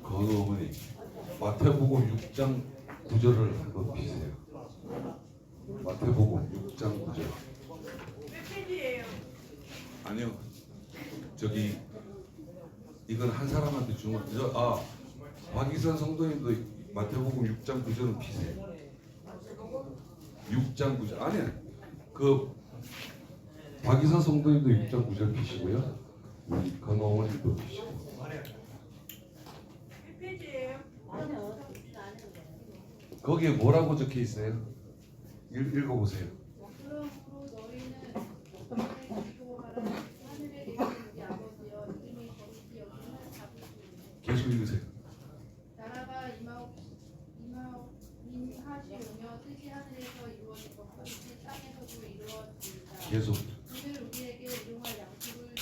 건우 어머니, 마태복음 6장 9절을 한번 피세요. 마태복음 6장 9절. 몇 페이지예요? 아니요, 저기 이건 한 사람한테 주는 거. 박이선 성도님도 마태복음 6장 9절은 피세요. 6장 9절. 아니, 그 박이선 성도님도 6장 9절 피시고요. 우리 건우 어머니도 피시고. 몇 페이지예요? 거기에 뭐라고 적혀 있어요? 읽어보세요. 그러므로 너희는 너희를 기도하라. 하늘에 계신 우리 아버지여, 이름이 거룩히 여김을 받으시오며 계속 읽으세요. 나라가 임하시오며 뜻이 하늘에서 이루어질 것 같이 땅에서도 이루어지리이다. 계속. 오늘 우리에게 일용할 양식을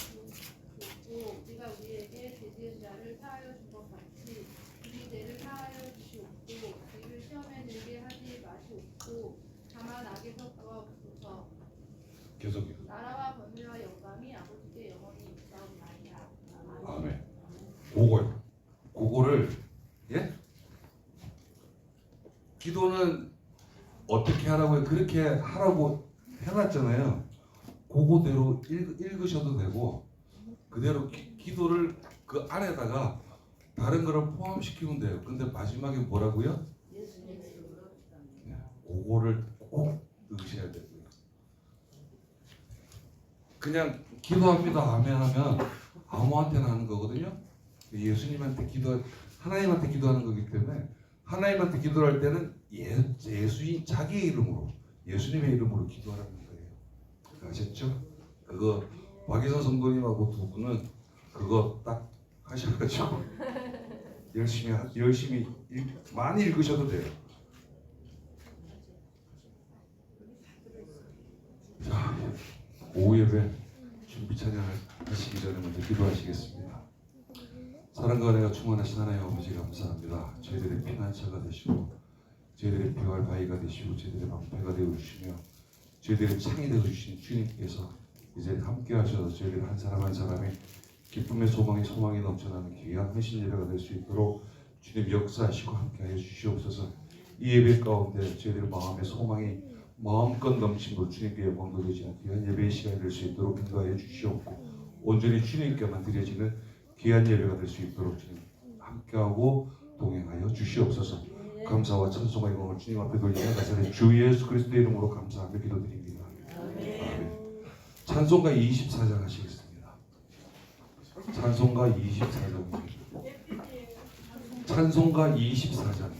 줬고 우리가 우리에게 죄지은 자를 사하여 준 것 같이 우리 죄를 사하여 주시옵고 우리를 시험에 들게 하지 마시옵고 다만 악에서 구하옵소서. 계속요. 나라와 권세와 영광이 아버지께 영원히 있사옵나이다. 아멘. 그거를 기도는 어떻게 하라고요? 그렇게 하라고 해놨잖아요. 그거대로 읽으셔도 되고 그대로 기도를 그 안에다가 다른 거를 포함시키면 돼요. 근데 마지막에 뭐라고요? 그거를 꼭 넣으셔야 되고요. 그냥 기도합니다 아멘 하면 아무한테나 하는 거거든요. 예수님한테 하나님한테 기도하는 거기 때문에 하나님한테 기도할 때는 예수인 자기의 이름으로 예수님의 이름으로 기도하라는 거예요. 아셨죠? 그거 박이선 성도님하고 두 분은 그거 딱 하셔가지고 열심히 많이 읽으셔도 돼요. 자, 오후 예배 준비 찬양을 하시기 전에 먼저 기도하시겠습니다. 사랑과 은혜가 충만하신 하나님 아버지 감사합니다. 저희들의 피난처가 되시고 저희들의 피할 바위가 되시고 저희들의 방패가 되어주시며 저희들의 창이 되어주신 주님께서 이제 함께 하셔서 저희들 한 사람 한 사람이 기쁨의 소망이 넘쳐나는 귀한 헌신 예배가 될 수 있도록 주님 역사하시고 함께하여 주시옵소서. 이 예배 가운데 저희들의 마음의 소망이 마음껏 넘침으로 주님께 영광 돌리시는 귀한 예배의 시간이 될 수 있도록 인도하여 주시옵고 온전히 주님께만 드려지는 귀한 예배가 될 수 있도록 주님 함께하고 동행하여 주시옵소서. 감사와 찬송과 영광을 주님 앞에 돌리며 나사렛 주 예수 그리스도의 이름으로 감사하며 기도드립니다. 아멘. 찬송가 24장 하시겠습니다. 찬송가 24장입니다. 찬송가 24장.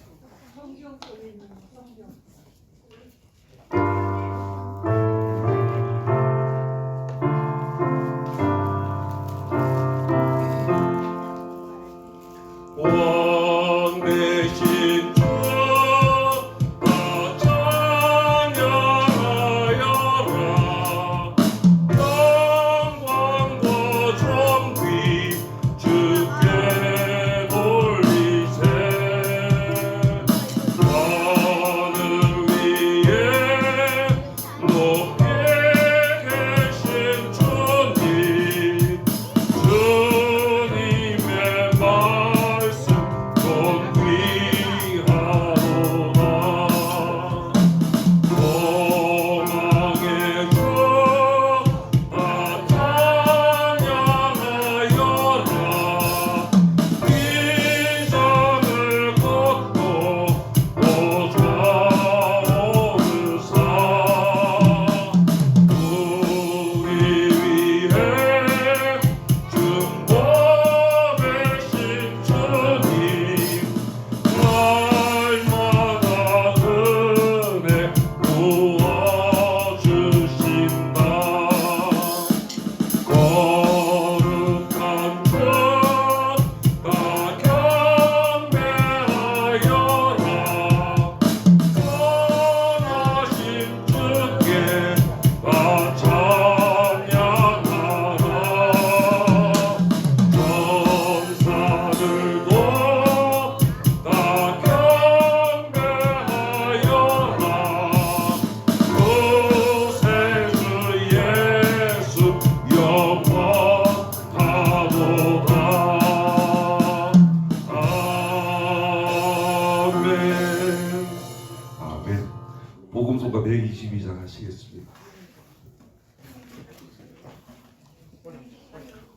122장 하시겠습니다.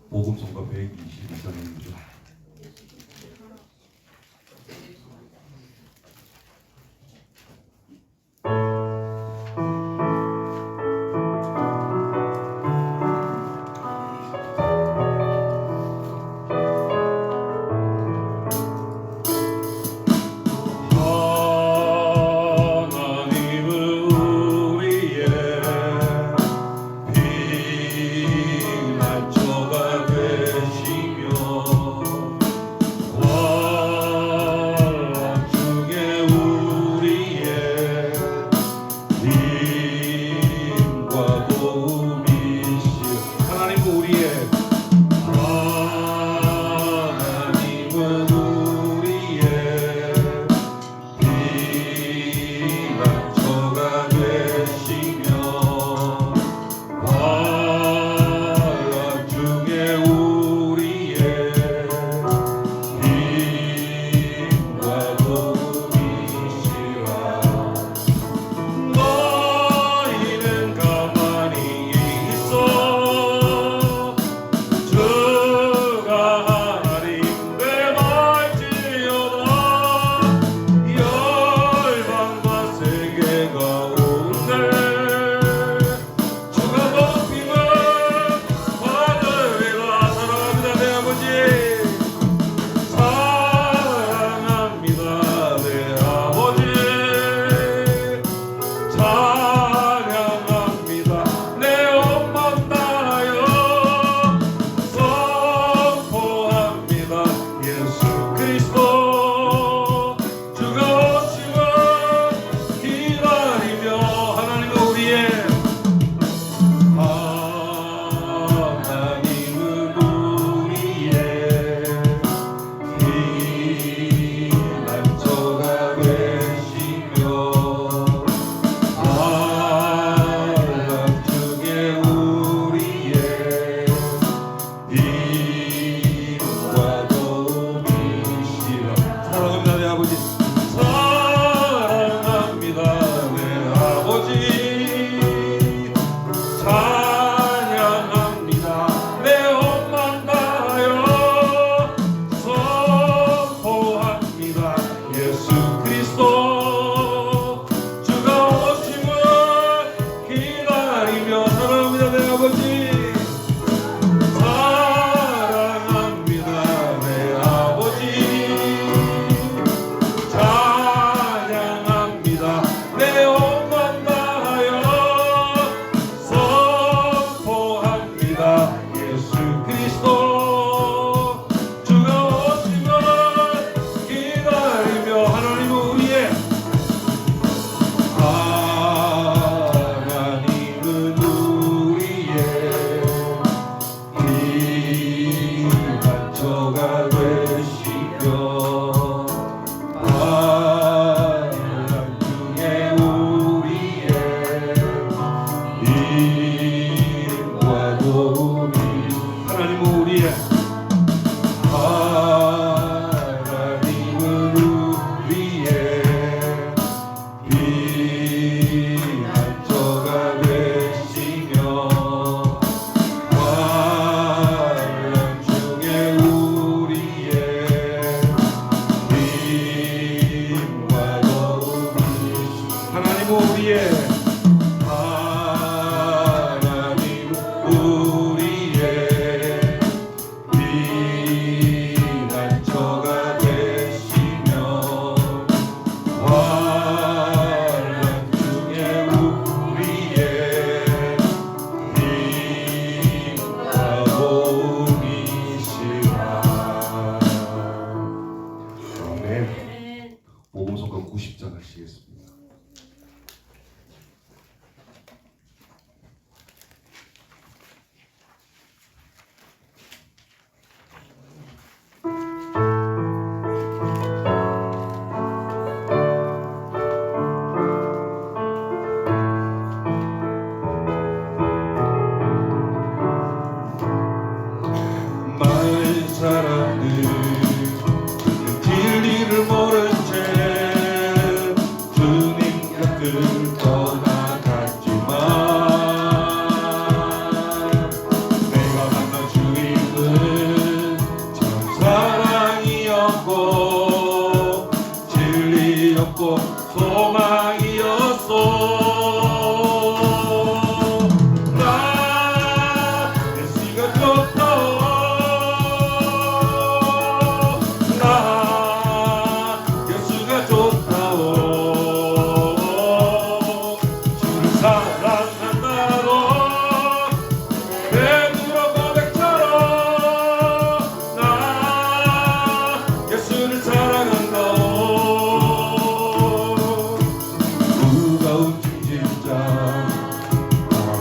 복음성가 122장입니다.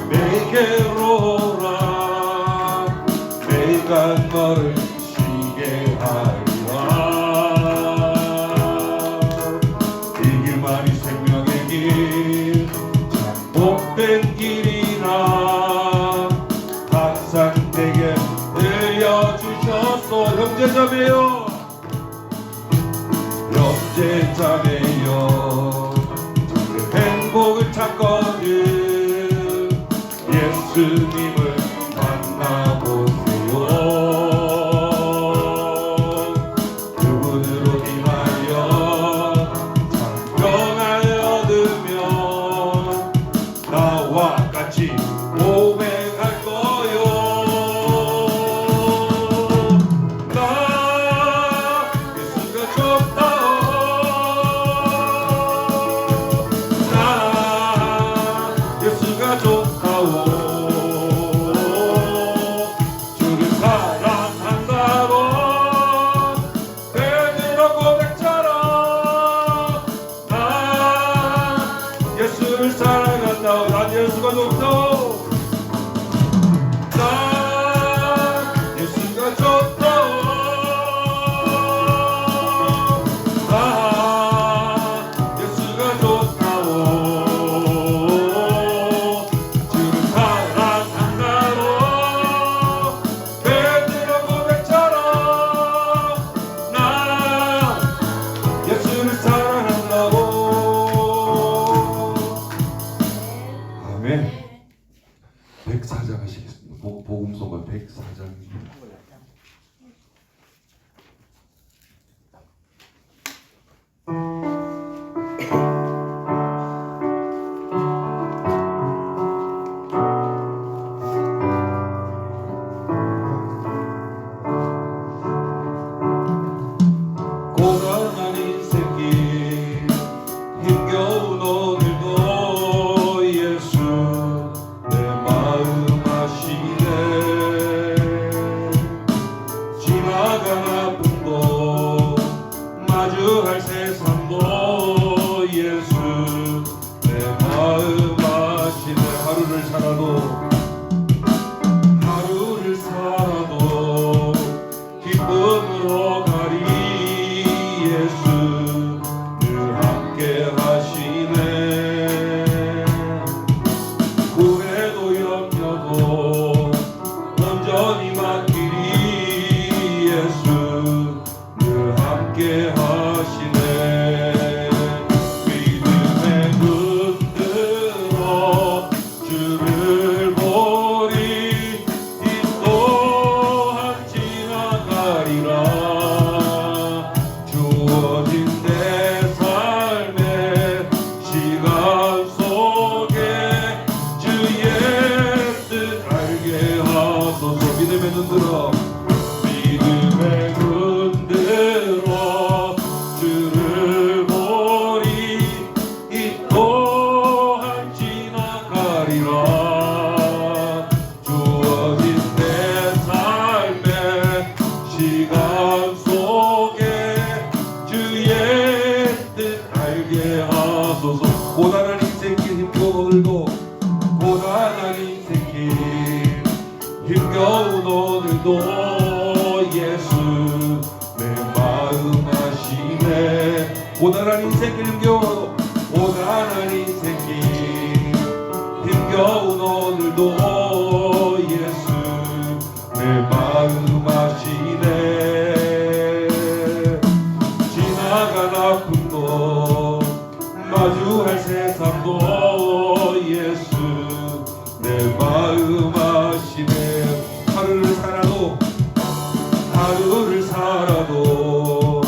내게로 오라 내가 너를 쉬게 하리라 이 길만이 생명의 길 참 복된 길이라 항상 내게 들려주셨소 형제자매요 형제자매여 행복을 찾거든 예수님을 만나보세요 그분으로 임하여 참 평안을 얻으면 나와 같이 고백할 거요 나 예수가 좋다오 나 예수가 좋다오 주를 사랑한다고 베드로 고백처럼 나 예수를 사랑한다고 난 예수가 좋다오 난 예수가 좋다오 난 예수가 좋다오 주를 사랑한다고 베드로 고백처럼 난 예수를 사랑한다고 아멘 104장 하시겠습니다 복음서가 104장입니다 고단한 인생길 힘겨운 오늘도 예수 내 마음 아시네 지나간 아픔도 마주할 세상도 예수 내 마음 아시네 하루를 살아도 기쁨으로 가리 예수 늘 함께 하시네 후회도 염려도 온전히 맡기리 예수 늘 함께 하시네 믿음의 눈 들어 주를 보리 이 또한 지나가리라 주어진 내 삶의 시간 속에 주의 뜻 알게 하소서 믿음의 눈 들어 믿음의 눈 들어 주를 보리 이 또한 지나가리라 주어진 내 삶의 시간 속에 주의 뜻 알게 하소서 고단한 인생길 힘겨운 오늘도 고단한 인생길 힘겨운 오늘도 예수 내 마음 아시네 고단한 인생길 힘겨운 고단한 인생길 힘겨운 오늘도 예수 내 마음 아시네 지나간 아픔도 마주할 세상도 예수 내 마음 아시네 하루를 살아도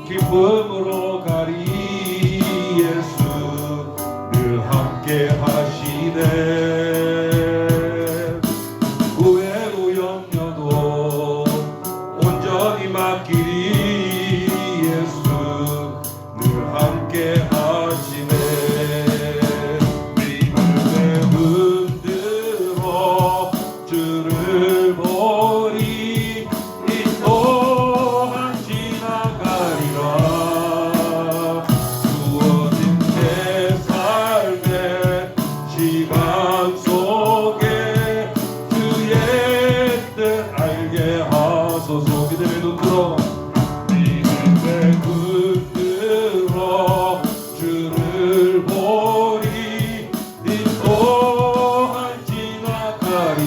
기쁨으로 가리 예수 늘 함께 하시네 후회도 염려도 온전히 맡기리 예수 늘 함께 하시네 믿음의 눈 들어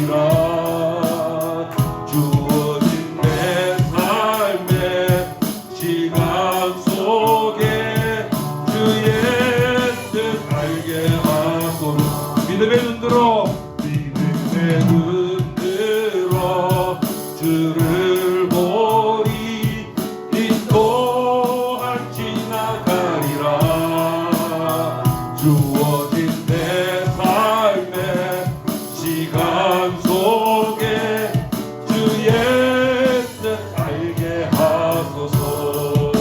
가리라. 주어진 내 삶의 시간 속에 주의 뜻 알게 하소서. 믿음의 눈 들어, 믿음의 눈 들어 주를 보리. 이 또한 지나가리라. 주어진 내 삶의 시간 속에 주의 뜻 알게 하소서.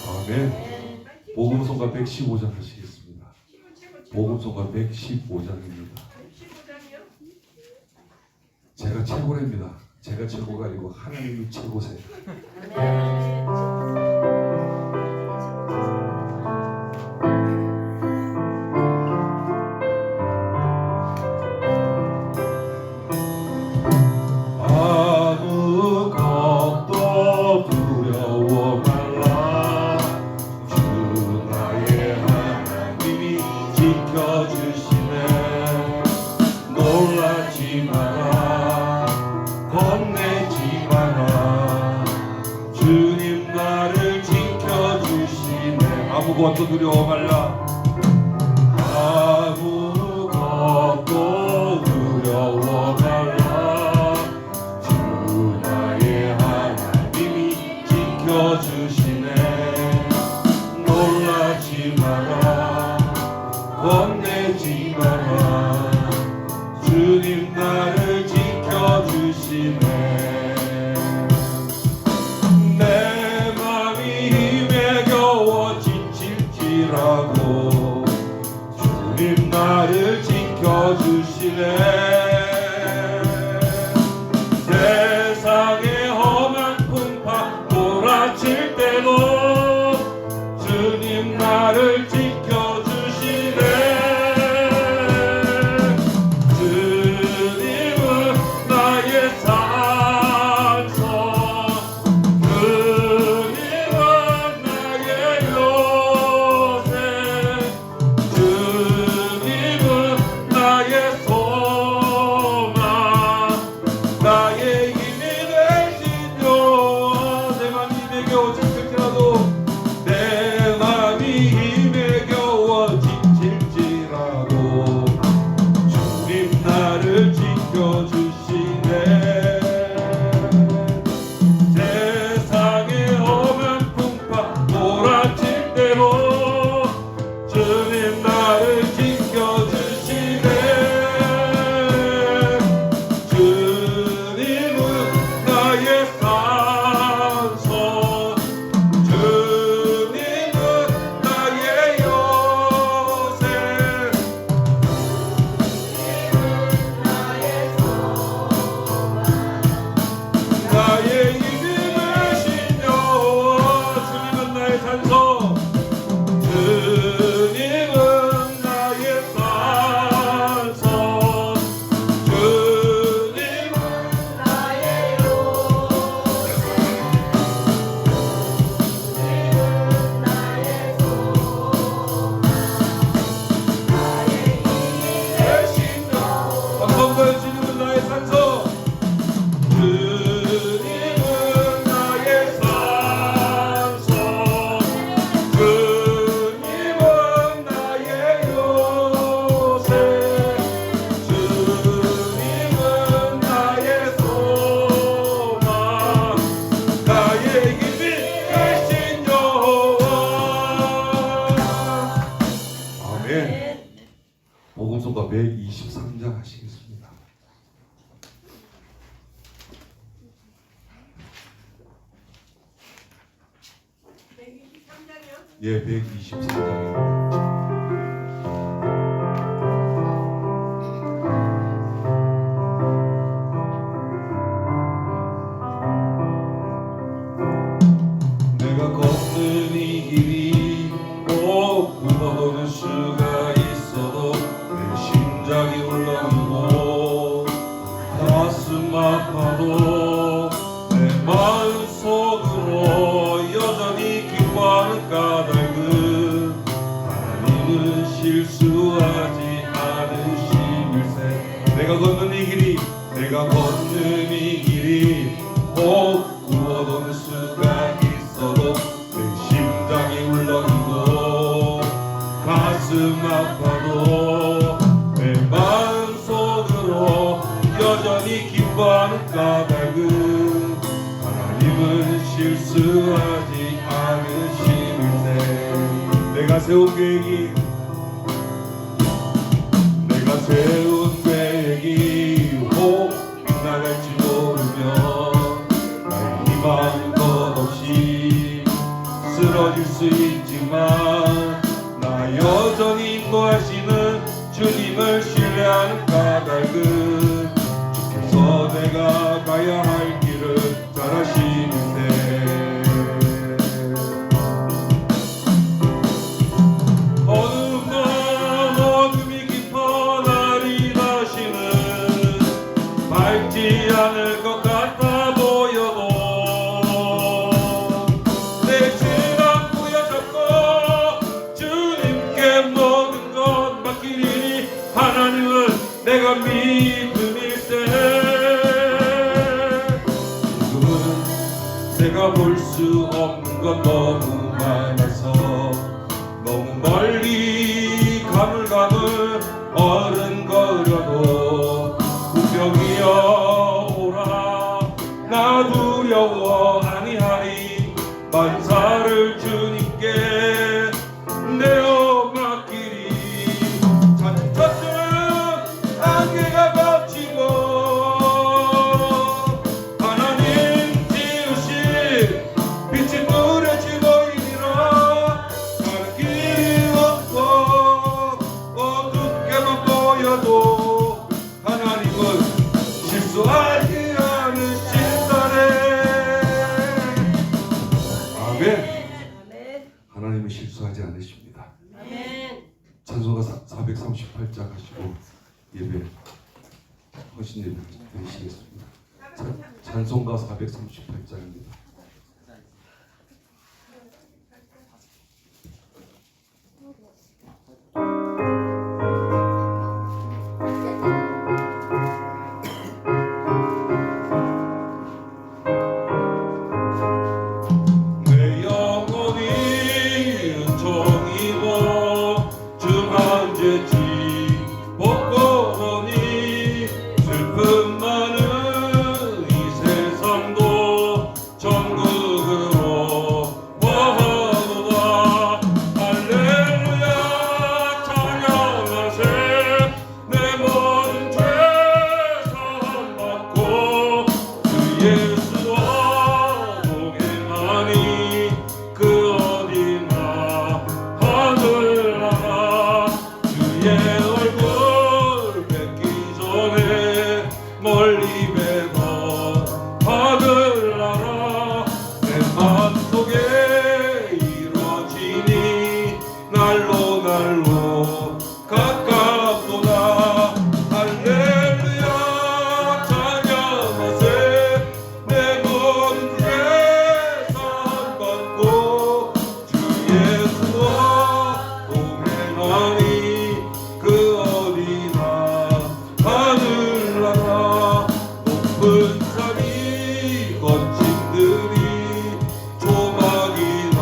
아멘. 복음성가 115장 하시겠습니다. 복음성가 115장입니다. 15장이요? 제가 최고랍니다. 제가 최고가 아니고 하나님이 최고세요. 아무것도 두려워 말라. 주 나의 하나님이 지켜주시네. 놀라지 마라, 겁내지 마라. 주님 나를 지켜주시네. 아무것도 두려워 말라. 아무것도 두려워 말라. 주 나의 하나님이 지켜주시네. 놀라지 마라, 겁내지 마라. 주님 나를 지켜주시네. 내 맘이 힘에 겨워 지칠지라도 주님 나를 지켜주시네. 세상의 험한 풍파 몰아칠 때도 주님 나를 지켜주시네. 주님은 나의 산성, 주님은 나의 요새, 주님은 나의 소망, 나의 힘이 되시죠. 내 맘이 힘에 겨워 지칠지라도, 내 맘이 힘에 겨워 지칠지라도 주님 나를 지켜주시네. 세상의 험한 풍파 몰아칠 때로 주님 나를 지켜주시네. 주님은 나의 산성, 주님은 나의 요새, 나의 힘이 되시며. 주님은 나의 산성, 주님은 나의 산성, 주님은 나의 되시며. 감사합니다. 주님은 나의 산성, 주님은 나의 산성, 주님은 나의 요새, 주님은 나의 소망, 나의 힘이 되신 여호와. 아멘. 복음성가 123장 하시겠습니다. 예, 123장입니다. 내가 걷는 이 길이 꼭 굽어도는 수가 있어도 내 심장이 울렁이고 가슴 아파도 내 마음속으로 여전히 기뻐하는 까닭은 길이 내가 걷는 이 길이 꼭 구워놓을 수가 있어도 내 심장이 울렁이고 가슴 아파도 내 마음속으로 여전히 기뻐하는 까닭은 하나님은 실수하지 않으시는데 내가 세운 계획이 혹 빗나갈지 모르면 나의 희망은 끝없이 쓰러질 수 있지만 나 여전히 인도하시는 주님을 신뢰하는 까닭은 주께서 내가 가야 할 길을 잘 아시는데 어둠이 깊어 날이 다시는 밝지 않을 것 같아 보여도 내 신앙 부여잡고 주님께 모든 것 맡기니 하나님은 내가 믿음일 때 지금은 내가 볼 수 없는 것 너무 많아서 너무 멀리 가물가물 어른거려도 우병이여 오라 나 두려워 아니하리 만사를 주님께 내어 맡기리 차츰차츰 안개가 걷히고 하나님 지으신 빛이 뚜렷이 보이니라 가는 길이 없고 어둡게만 보여도 하나님은 실수하지 않으신다네. 아멘. 하나님은 실수하지 않으십니다. 찬송가 438장 하시고 예배 헌신 예배 드리시겠습니다. 찬송가 438장입니다. 내 영혼이 은총이고 중한 죄지 벗고 보니 슬픔 많은 이 세상도 천국으로 와하도다. 할렐루야 찬양하세 내 모든 죄 사함받고 그 예수와 동행하니 그 어디나 하늘나라 주의 얼굴 뵙기 전에 멀리 뵈던 하늘나라 내 마음속에 이루어지니 날로 날로 가깝도다. 할렐루야 찬양하세 내 모든 죄 사함받고 주 예수와 동행하니 그 어디나 하늘나라 높은 산이 거친 들이 조막이나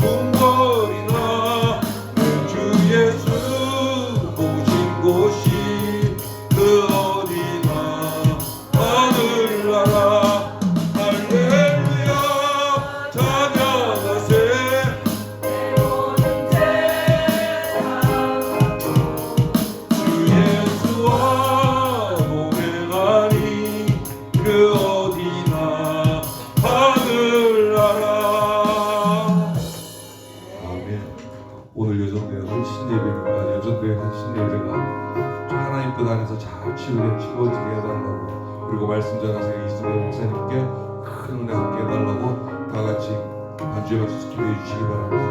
궁궐이나 내 주 예수 모신 곳이 그 어디나 하늘나라. 할렐루야 찬양하세 주 예수와 동행하니 그 어디나 하늘나라. 아멘. 오늘 여전대회 헌신 예배니까 여전대회 헌신 예배가 하나님 뜻 안에서 잘 치루어지게 해달라고 그리고 말씀 전하세요 이수배 목사님께 큰 은혜 받게 해달라고 다 같이 반주에 박수 기도해 주시기 바랍니다.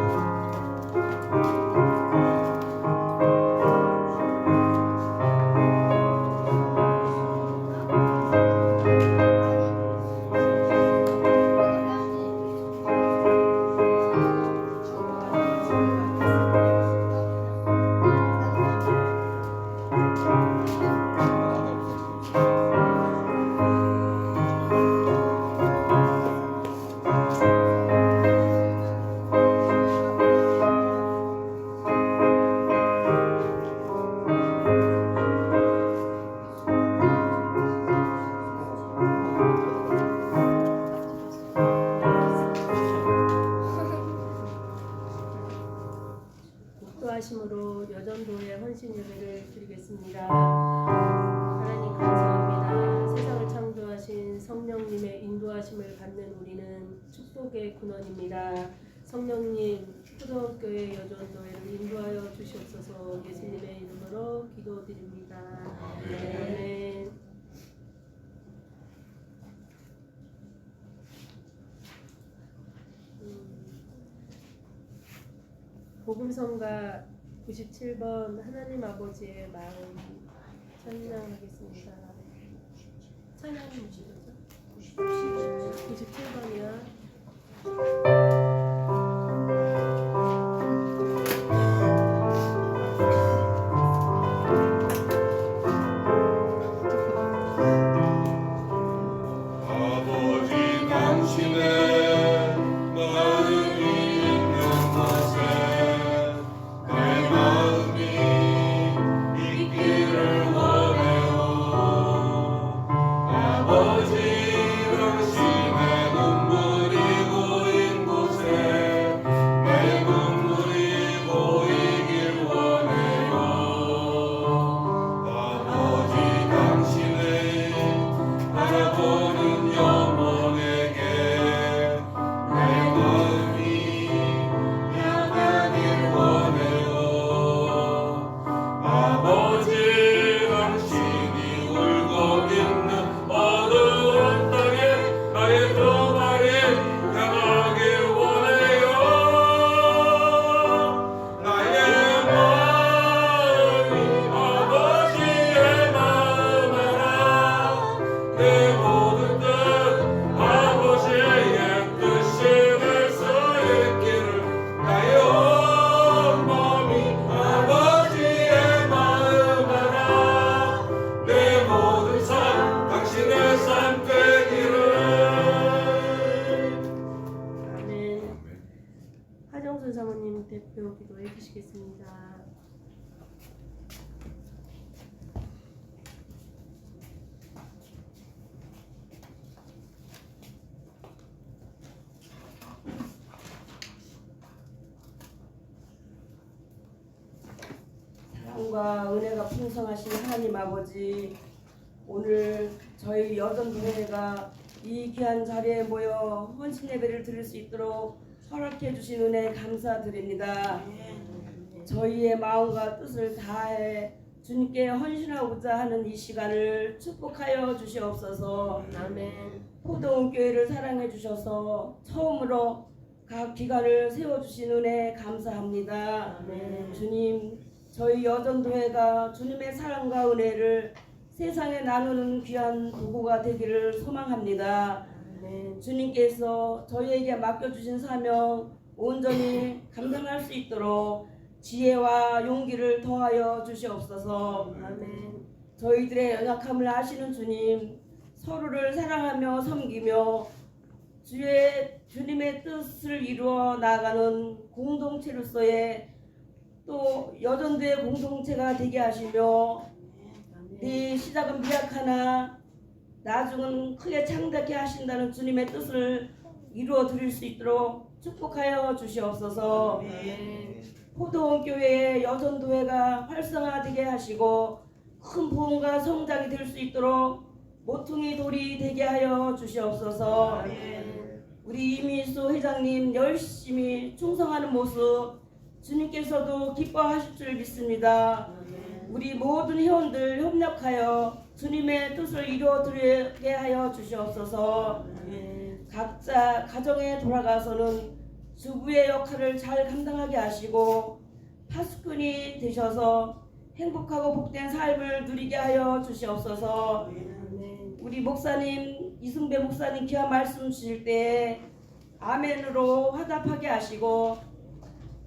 헌신 예배를 드리겠습니다. 하나님 감사합니다. 세상을 창조하신 성령님의 인도하심을 받는 우리는 축복의 근원입니다. 성령님, 초등학교의 여전도회를 인도하여 주시옵소서. 예수님의 이름으로 기도드립니다. 아멘. 복음성가 97번 하나님 아버지의 마음 찬양하겠습니다. 찬양이 무엇이죠? 97번이야. 아버지 당신의 마음이 있는 곳에 내 마음이 있기를 원해요. 아버지 당신의 눈물이 고인 곳에 내 눈물이 고이길 원해요. 아버지 당신의 바라보는 영혼에게 내 마음이 향하길 원해요. 아버지 당신이 울고 있는 어두운 땅에 나의 두 발이 향하길 원해요. 나의 마음이 아버지의 마음 알아. 내 모든 뜻 아버지의 뜻이 될 수 있기를 나의 온 몸이 아버지의 마음 알아. 내 모든 삶 당신의 삶 되기를. 아멘. 하정순 사모님 대표 기도해 주시겠습니다. 사랑과 은혜가 풍성하신 하나님 아버지, 오늘 저희 여전도회가 이 귀한 자리에 모여 헌신 예배를 드릴 수 있도록 허락해 주신 은혜 감사드립니다. 저희의 마음과 뜻을 다해 주님께 헌신하고자 하는 이 시간을 축복하여 주시옵소서. 아멘. 포도원교회를 사랑해 주셔서 처음으로 각 기관을 세워주신 은혜 감사합니다. 아멘. 주님, 저희 여전도회가 주님의 사랑과 은혜를 세상에 나누는 귀한 도구가 되기를 소망합니다. 아멘. 주님께서 저희에게 맡겨주신 사명 온전히 감당할 수 있도록 지혜와 용기를 더하여 주시옵소서. 아멘. 저희들의 연약함을 아시는 주님, 서로를 사랑하며 섬기며 주님의 뜻을 이루어 나아가는 공동체로서의 또 여전도의 공동체가 되게 하시며 네 시작은 미약하나 나중은 크게 창대케 하신다는 주님의 뜻을 이루어 드릴 수 있도록 축복하여 주시옵소서. 아멘. 포도원교회의 여전도회가 활성화되게 하시고 큰 부흥과 성장이 될 수 있도록 모퉁이 돌이 되게 하여 주시옵소서. 아멘. 우리 이미수 회장님 열심히 충성하는 모습 주님께서도 기뻐하실 줄 믿습니다. 우리 모든 회원들 협력하여 주님의 뜻을 이루어드리게 하여 주시옵소서. 각자 가정에 돌아가서는 주부의 역할을 잘 감당하게 하시고 파수꾼이 되셔서 행복하고 복된 삶을 누리게 하여 주시옵소서. 우리 목사님 이승배 목사님 귀한 말씀 주실 때 아멘으로 화답하게 하시고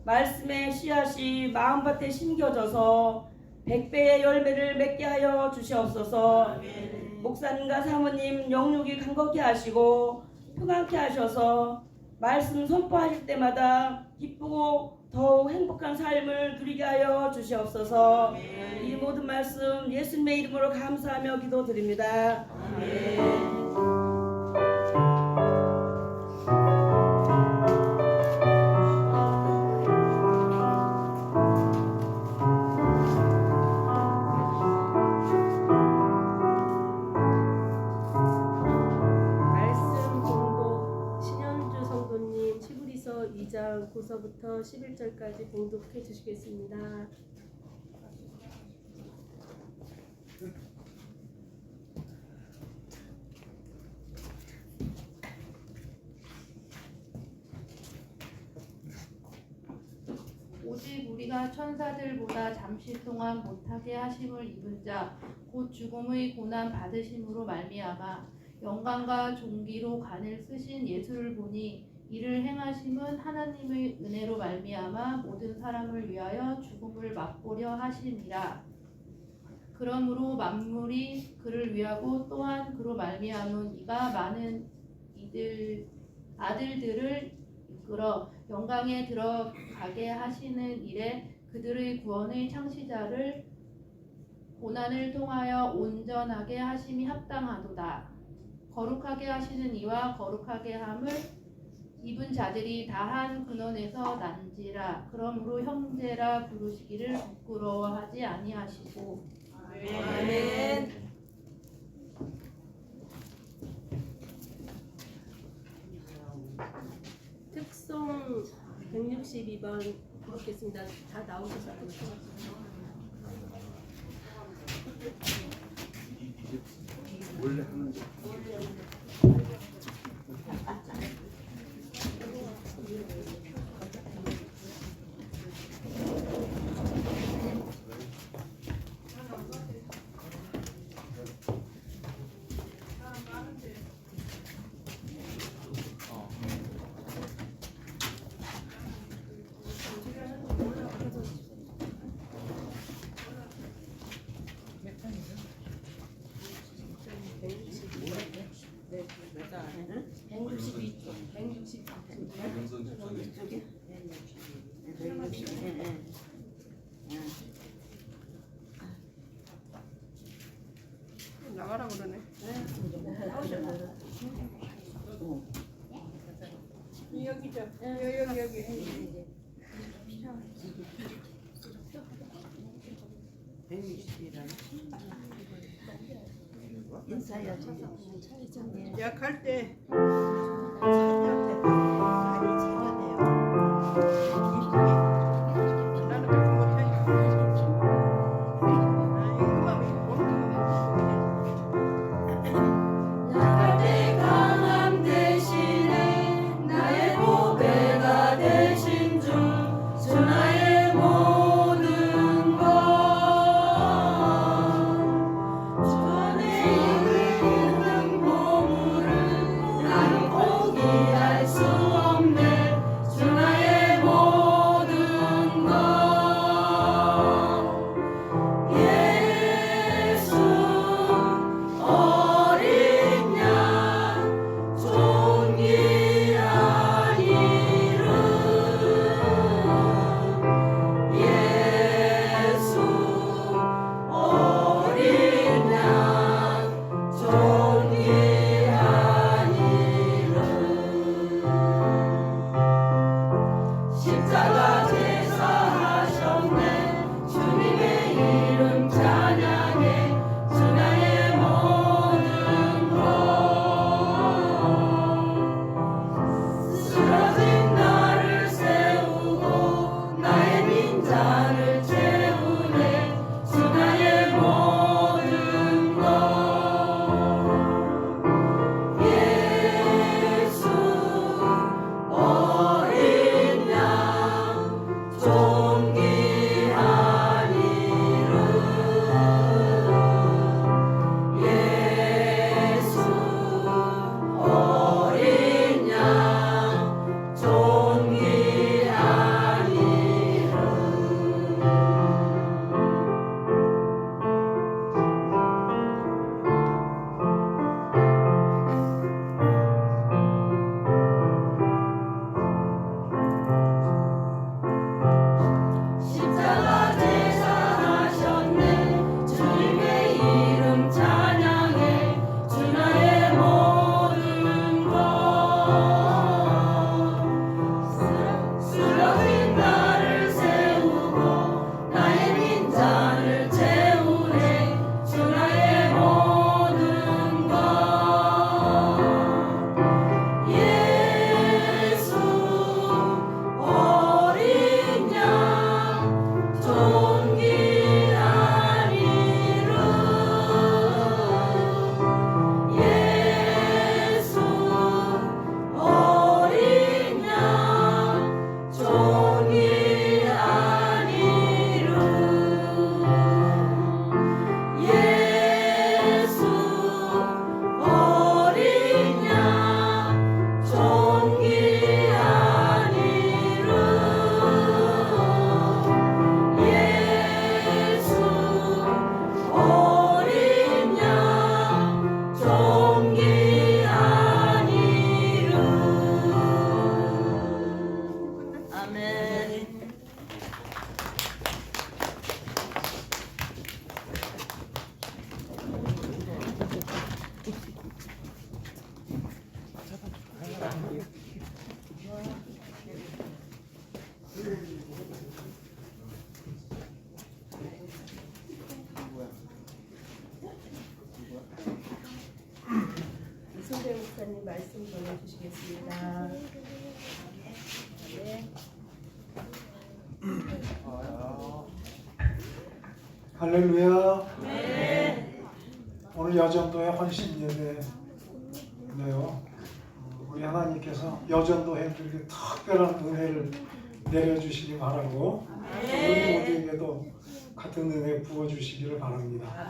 말씀의 씨앗이 마음밭에 심겨져서 100배의 열매를 맺게 하여 주시옵소서. 목사님과 사모님 영육이 간곡히 하시고 평안케 하셔서 말씀 선포하실 때마다 기쁘고 더욱 행복한 삶을 누리게 하여 주시옵소서. 이 모든 말씀 예수님의 이름으로 감사하며 기도드립니다. 1절부터 11절까지 봉독해 주시겠습니다. 오직 우리가 천사들보다 잠시 동안 못하게 하심을 입은 자 곧 죽음의 고난 받으심으로 말미암아 영광과 존귀로 간을 쓰신 예수를 보니 이를 행하심은 하나님의 은혜로 말미암아 모든 사람을 위하여 죽음을 맛보려 하심이라. 그러므로 만물이 그를 위하고 또한 그로 말미암은 이가 많은 아들들을 이끌어 영광에 들어가게 하시는 일에 그들의 구원의 창시자를 고난을 통하여 온전하게 하심이 합당하도다. 거룩하게 하시는 이와 거룩하게 함을 입은 자들이 다한 근원에서 난지라. 그러므로 형제라 부르시기를 부끄러워하지 아니하시고. 아멘. 특송 162번 부르겠습니다. 다 나오셨어요. 원래 하는 영선 집사님. 나가라 그러네. 여기죠. 여기. 약할 때 자기한테 많이 챙겨내요. 나는 그렇게 못하니까. 나갈 때 강함 대신에 나의 보배가 되신 주 나의 모든 것 주 안에 있는 보물은 목사님 말씀 전해주시겠습니다. 네. 할렐루야. 오늘 여전도의 헌신 예배네요. 우리 하나님께서 여전도에 이렇게 특별한 은혜를 내려주시기 바라고 우리 모두에게도 같은 은혜 부어주시기를 바랍니다.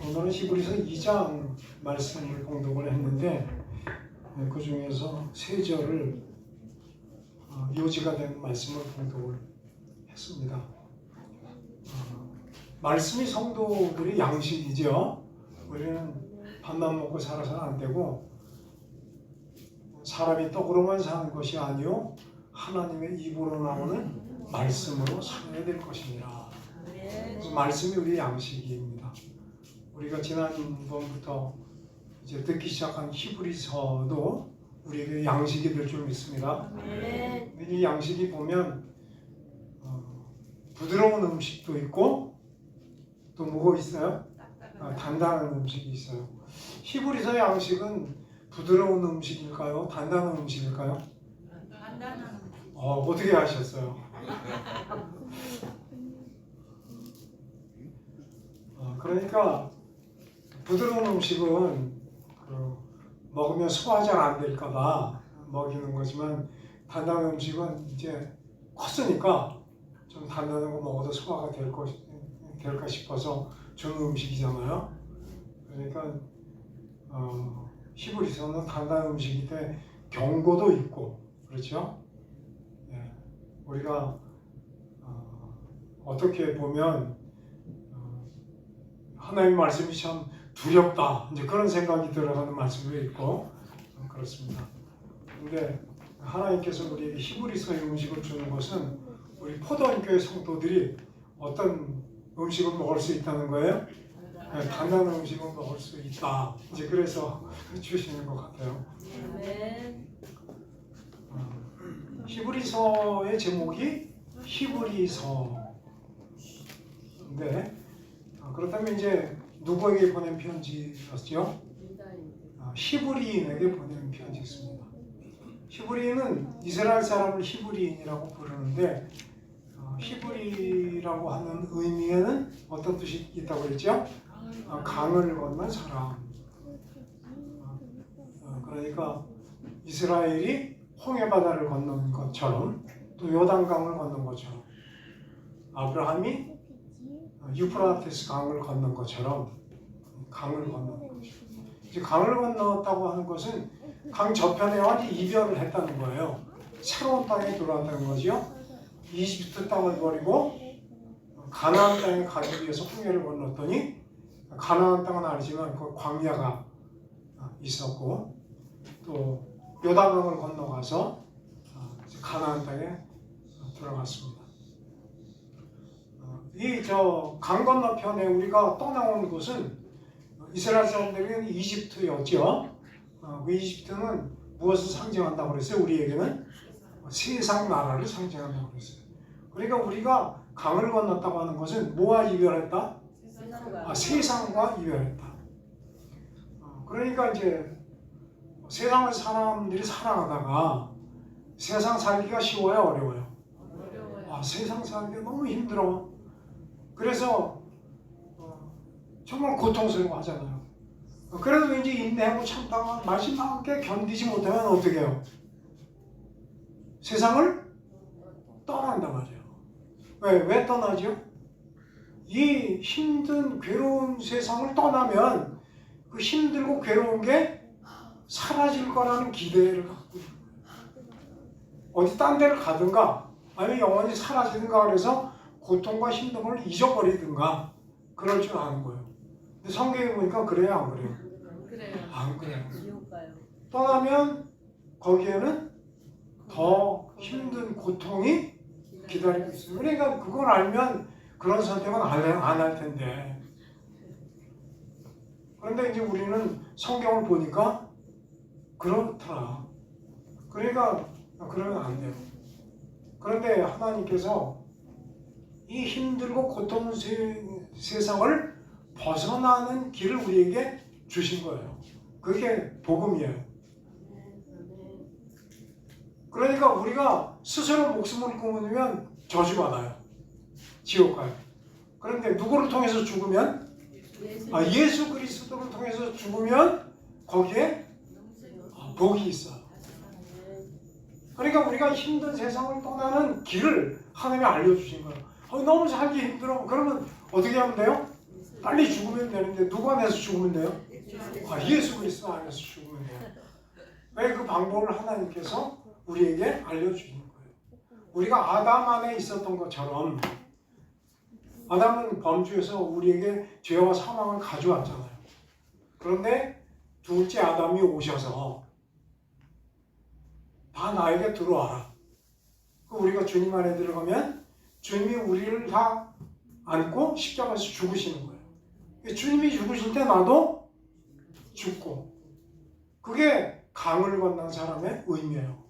오늘은 히브리서 2장 말씀을 공독을 했는데 그 중에서 3절을 요지가 된 말씀을 공독을 했습니다. 말씀이 성도들의 양식이죠. 우리는 밥만 먹고 살아서는 안 되고 사람이 떡으로만 사는 것이 아니요 하나님의 입으로 나오는 말씀으로 살아야 될 것입니다. 그 말씀이 우리의 양식입니다. 우리가 지난번부터 이제 듣기 시작한 히브리서도 우리에게 양식이 될 줄 믿습니다. 이 양식이 보면 부드러운 음식도 있고 또 뭐가 있어요? 단단한 음식이 있어요. 히브리서 양식은 부드러운 음식일까요? 단단한 음식일까요? 간단한 어떻게 아셨어요? 그러니까 부드러운 음식은 먹으면 소화 잘 안 될까봐 먹이는 거지만 단단한 음식은 이제 컸으니까 좀 단단한 거 먹어도 소화가 될까 싶어서 주는 음식이잖아요. 그러니까 히브리서는 단단한 음식인데 경고도 있고 그렇죠. 예, 우리가 어떻게 보면 하나님의 말씀이 참 두렵다 이제 그런 생각이 들어가는 말씀도 있고 그렇습니다. 근데 하나님께서 우리에게 히브리서의 음식을 주는 것은 우리 포도원 교회 성도들이 어떤 음식을 먹을 수 있다는 거예요? 네, 단단한 음식을 먹을 수 있다. 이제 그래서 주시는 것 같아요. 히브리서의 제목이 히브리서인데 그렇다면 이제 누구에게 보낸 편지였죠? 히브리인에게 보낸 편지였습니다. 히브리인은 이스라엘 사람을 히브리인이라고 부르는데 히브리라고 하는 의미에는 어떤 뜻이 있다고 그랬죠? 강을 건넌 사람. 그러니까 이스라엘이 홍해바다를 건넌 것처럼 또 요단강을 건넌 것처럼 아브라함이 유프라테스 강을 건넌 것처럼 강을 건넌 것이죠. 이제 강을 건넜다고 하는 것은 강 저편에 완전히 이별을 했다는 거예요. 새로운 땅에 들어왔다는 거죠. 이집트 땅을 버리고 가나안 땅에 가기 위해서 홍해를 건넜더니 가나안 땅은 아니지만 그 광야가 있었고 또 요단강을 건너가서 가나안 땅에 들어갔습니다. 이 강 건너편에 우리가 떠나온 곳은 이스라엘 사람들에게는 이집트였죠. 그 이집트는 무엇을 상징한다고 그랬어요? 우리에게는 세상 나라를 상징한다고 그랬어요. 그러니까 우리가 강을 건넜다고 하는 것은 뭐와 이별했다? 세상과 이별했다. 그러니까 이제 세상을 사람들이 살아가다가 세상 살기가 쉬워요? 어려워요? 세상 살기가 너무 힘들어. 그래서 정말 고통스러워 하잖아요. 그래도 이제 인내하고 참다가 마지막에 견디지 못하면 어떻게 해요? 세상을 떠난단 말이에요. 왜 떠나죠? 이 힘든 괴로운 세상을 떠나면 그 힘들고 괴로운 게 사라질 거라는 기대를 갖고 있는 거예요. 어디 딴 데를 가든가 아니면 영원히 사라지든가 그래서 고통과 힘듦을 잊어버리든가 그럴 줄 아는 거예요. 근데 성경에 보니까 그래요, 안 그래요? 안 그래요. 떠나면 거기에는 더 힘든 고통이 기다리고 있어요. 그러니까 그걸 알면 그런 선택은 안 할 텐데. 그런데 이제 우리는 성경을 보니까 그렇더라. 그러니까 그러면 안 돼요. 그런데 하나님께서 이 힘들고 고통스러운 세상을 벗어나는 길을 우리에게 주신 거예요. 그게 복음이에요. 그러니까 우리가 스스로 목숨을 끊으면 저주받아요. 지옥 가요. 그런데 누구를 통해서 죽으면 예수 그리스도를 통해서 죽으면 거기에 복이 있어요. 그러니까 우리가 힘든 세상을 떠나는 길을 하나님이 알려주신 거예요. 너무 살기 힘들어. 그러면 어떻게 하면 돼요? 빨리 죽으면 되는데 누구 안에서 죽으면 돼요? 예수 그리스도 안에서 죽으면 돼요. 왜 그 방법을 하나님께서 우리에게 알려주시는 거예요. 우리가 아담 안에 있었던 것처럼 아담은 범죄에서 우리에게 죄와 사망을 가져왔잖아요. 그런데 둘째 아담이 오셔서 다 나에게 들어와라. 우리가 주님 안에 들어가면 주님이 우리를 다 안고 십자가에서 죽으시는 거예요. 주님이 죽으실 때 나도 죽고, 그게 강을 건넌 사람의 의미예요.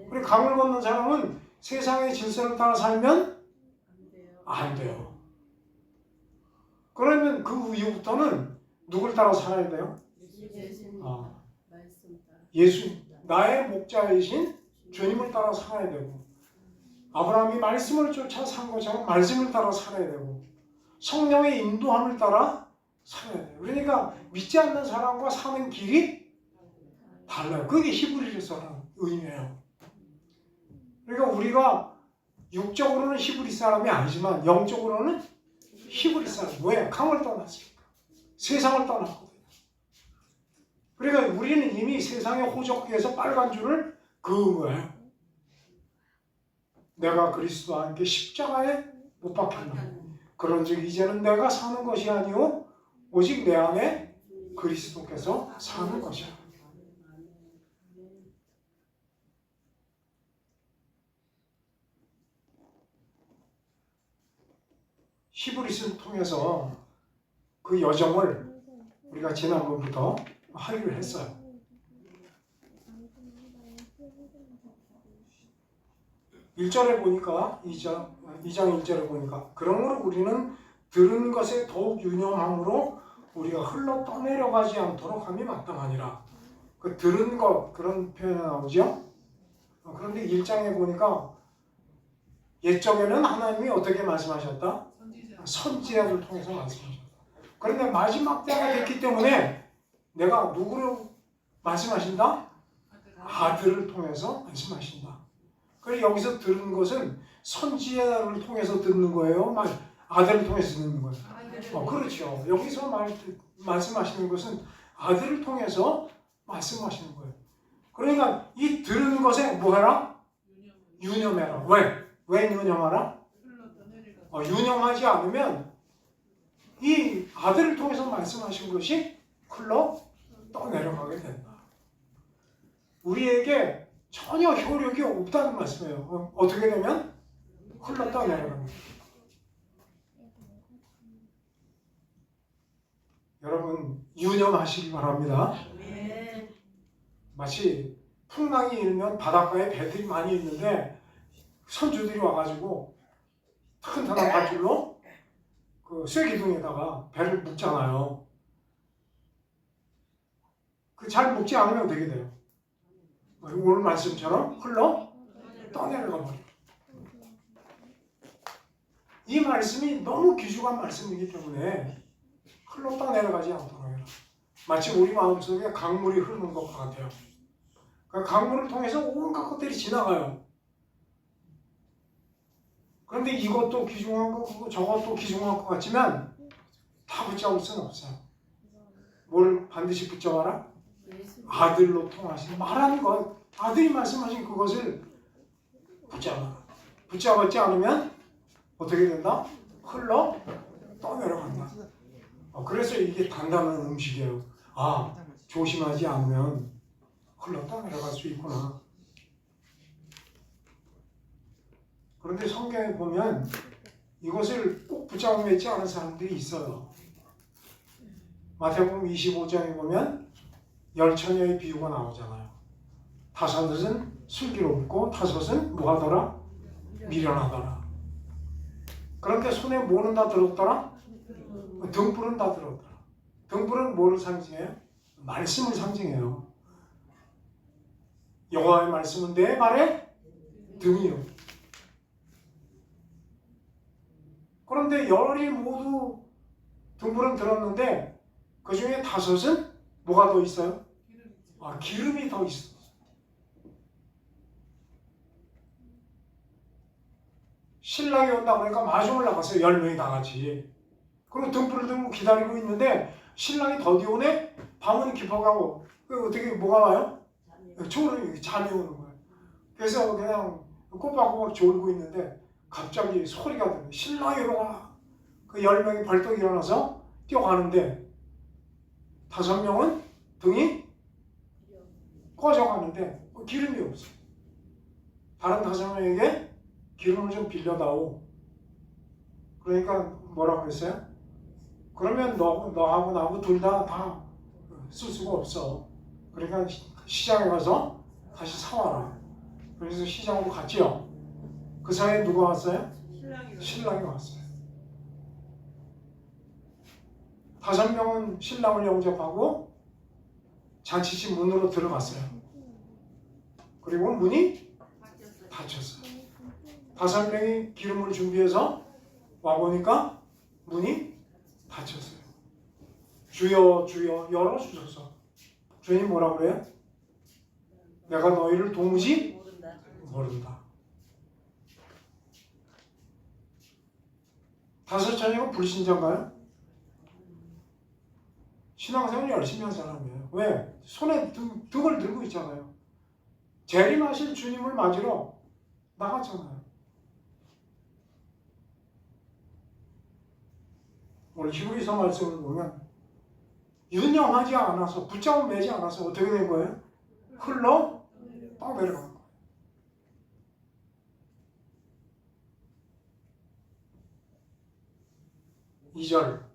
그리고 강을 건넌 사람은 세상의 질서를 따라 살면 안 돼요. 그러면 그 이후부터는 누굴 따라 살아야 돼요? 예수, 나의 목자이신 주님을 따라 살아야 되고, 아브라함이 말씀을 쫓아 산 것처럼 말씀을 따라 살아야 되고, 성령의 인도함을 따라 살아야 돼요. 그러니까 믿지 않는 사람과 사는 길이 달라요. 그게 히브리서라는 의미예요. 그러니까 우리가 육적으로는 히브리 사람이 아니지만 영적으로는 히브리 사람. 왜? 강을 떠났으니까. 세상을 떠났거든요. 그러니까 우리는 이미 세상의 호적기에서 빨간 줄을 그은 거예요. 내가 그리스도와 함께 십자가에 못 박혔나. 그런즉 이제는 내가 사는 것이 아니오 오직 내 안에 그리스도께서 사는 것이야. 히브리서를 통해서 그 여정을 우리가 지난번부터 하기로 했어요. 1절에 보니까 2장 1절에 보니까 그러므로 우리는 들은 것에 더욱 유념함으로 우리가 흘러 떠내려가지 않도록 함이 마땅하니라. 그 들은 것 그런 표현이 나오죠. 그런데 1장에 보니까 옛적에는 하나님이 어떻게 말씀하셨다? 선지자를 통해서 말씀하셨다. 그런데 마지막 때가 됐기 때문에 내가 누구를 말씀하신다? 아들을 통해서 말씀하신다. 그래서 여기서 들은 것은 선지자를 통해서 듣는 거예요? 아들을 통해서 듣는 거예요? 그렇죠. 여기서 말씀하시는 것은 아들을 통해서 말씀하시는 거예요. 그러니까 이 들은 것에 뭐 해라? 유념해라. 왜 유념하라? 유념하지 않으면 이 아들을 통해서 말씀하신 것이 흘러 떠내려가게 된다. 우리에게 전혀 효력이 없다는 말씀이에요. 어떻게 되면 흘러 떠내려갑니다. 여러분 유념하시기 바랍니다. 마치 풍랑이 일면 바닷가에 배들이 많이 있는데 선주들이 와가지고 튼튼한 밧줄로 그 쐐기둥에다가 배를 묶잖아요. 그 잘 묶지 않으면 어떻게 돼요? 오늘 말씀처럼 흘러 떠내려가 버려요. 이 말씀이 너무 귀중한 말씀이기 때문에 흘러 떠내려가지 않도록 해라. 마치 우리 마음속에 강물이 흐르는 것 같아요. 그 강물을 통해서 온갖 것들이 지나가요. 그런데 이것도 귀중한 거, 저것도 귀중한 것 같지만 다 붙잡을 수는 없어요. 뭘 반드시 붙잡아라? 아들로 통하신 말하는 것, 아들이 말씀하신 그것을 붙잡아라. 붙잡았지 않으면 어떻게 된다? 흘러 떠내려간다. 그래서 이게 단단한 음식이에요. 조심하지 않으면 흘러 떠내려갈 수 있구나. 그런데 성경에 보면 이것을 꼭 붙잡아 맺지 않은 사람들이 있어요. 마태복음 25장에 보면 10처녀의 비유가 나오잖아요. 5은 슬기롭고 5은 뭐하더라? 미련하더라. 그런데 손에 뭐는 다 들었더라? 등불은 다 들었더라. 등불은 뭐를 상징해요? 말씀을 상징해요. 여호와의 말씀은 내 발에 등이요. 그런데 열이 모두 등불은 들었는데 그 중에 5은 뭐가 더 있어요? 기름이 더 있어. 신랑이 온다 그러니까 마중 올라갔어요. 10명이 다 같이. 그리고 등불을 들고 기다리고 있는데 신랑이 더디 오네? 밤은 깊어가고 어떻게 뭐가 와요? 잠이 오는 거예요. 그래서 그냥 꼬박꼬박 졸고 있는데 갑자기 소리가 들려요. 신랑이 일어나. 그 10명이 벌떡 일어나서 뛰어가는데 5명은 등이 꺼져가는데 기름이 없어. 다른 5명에게 기름을 좀 빌려다오. 그러니까 뭐라고 그랬어요? 그러면 너하고 나하고 둘 다 쓸 수가 없어. 그러니까 시장에 가서 다시 사와라. 그래서 시장으로 갔지요. 그 사이에 누가 왔어요? 신랑이 왔어요. 5명은 신랑을 영접하고 잔치집 문으로 들어갔어요. 그리고 문이 닫혔어요. 5명이 기름을 준비해서 와보니까 문이 닫혔어요. 주여 주여 열어주소서. 주님 뭐라고 그래요? 내가 너희를 도무지 모른다. 5 자녀가 불신자인가요? 신앙생활 열심히 한 사람이에요. 왜? 손에 등을 들고 있잖아요. 재림하실 주님을 맞으러 나갔잖아요. 오늘 히브리서 말씀을 보면 윤영하지 않아서 붙잡아 매지 않아서 어떻게 된 거예요? 흘러 떠내려간 거예요. 이 절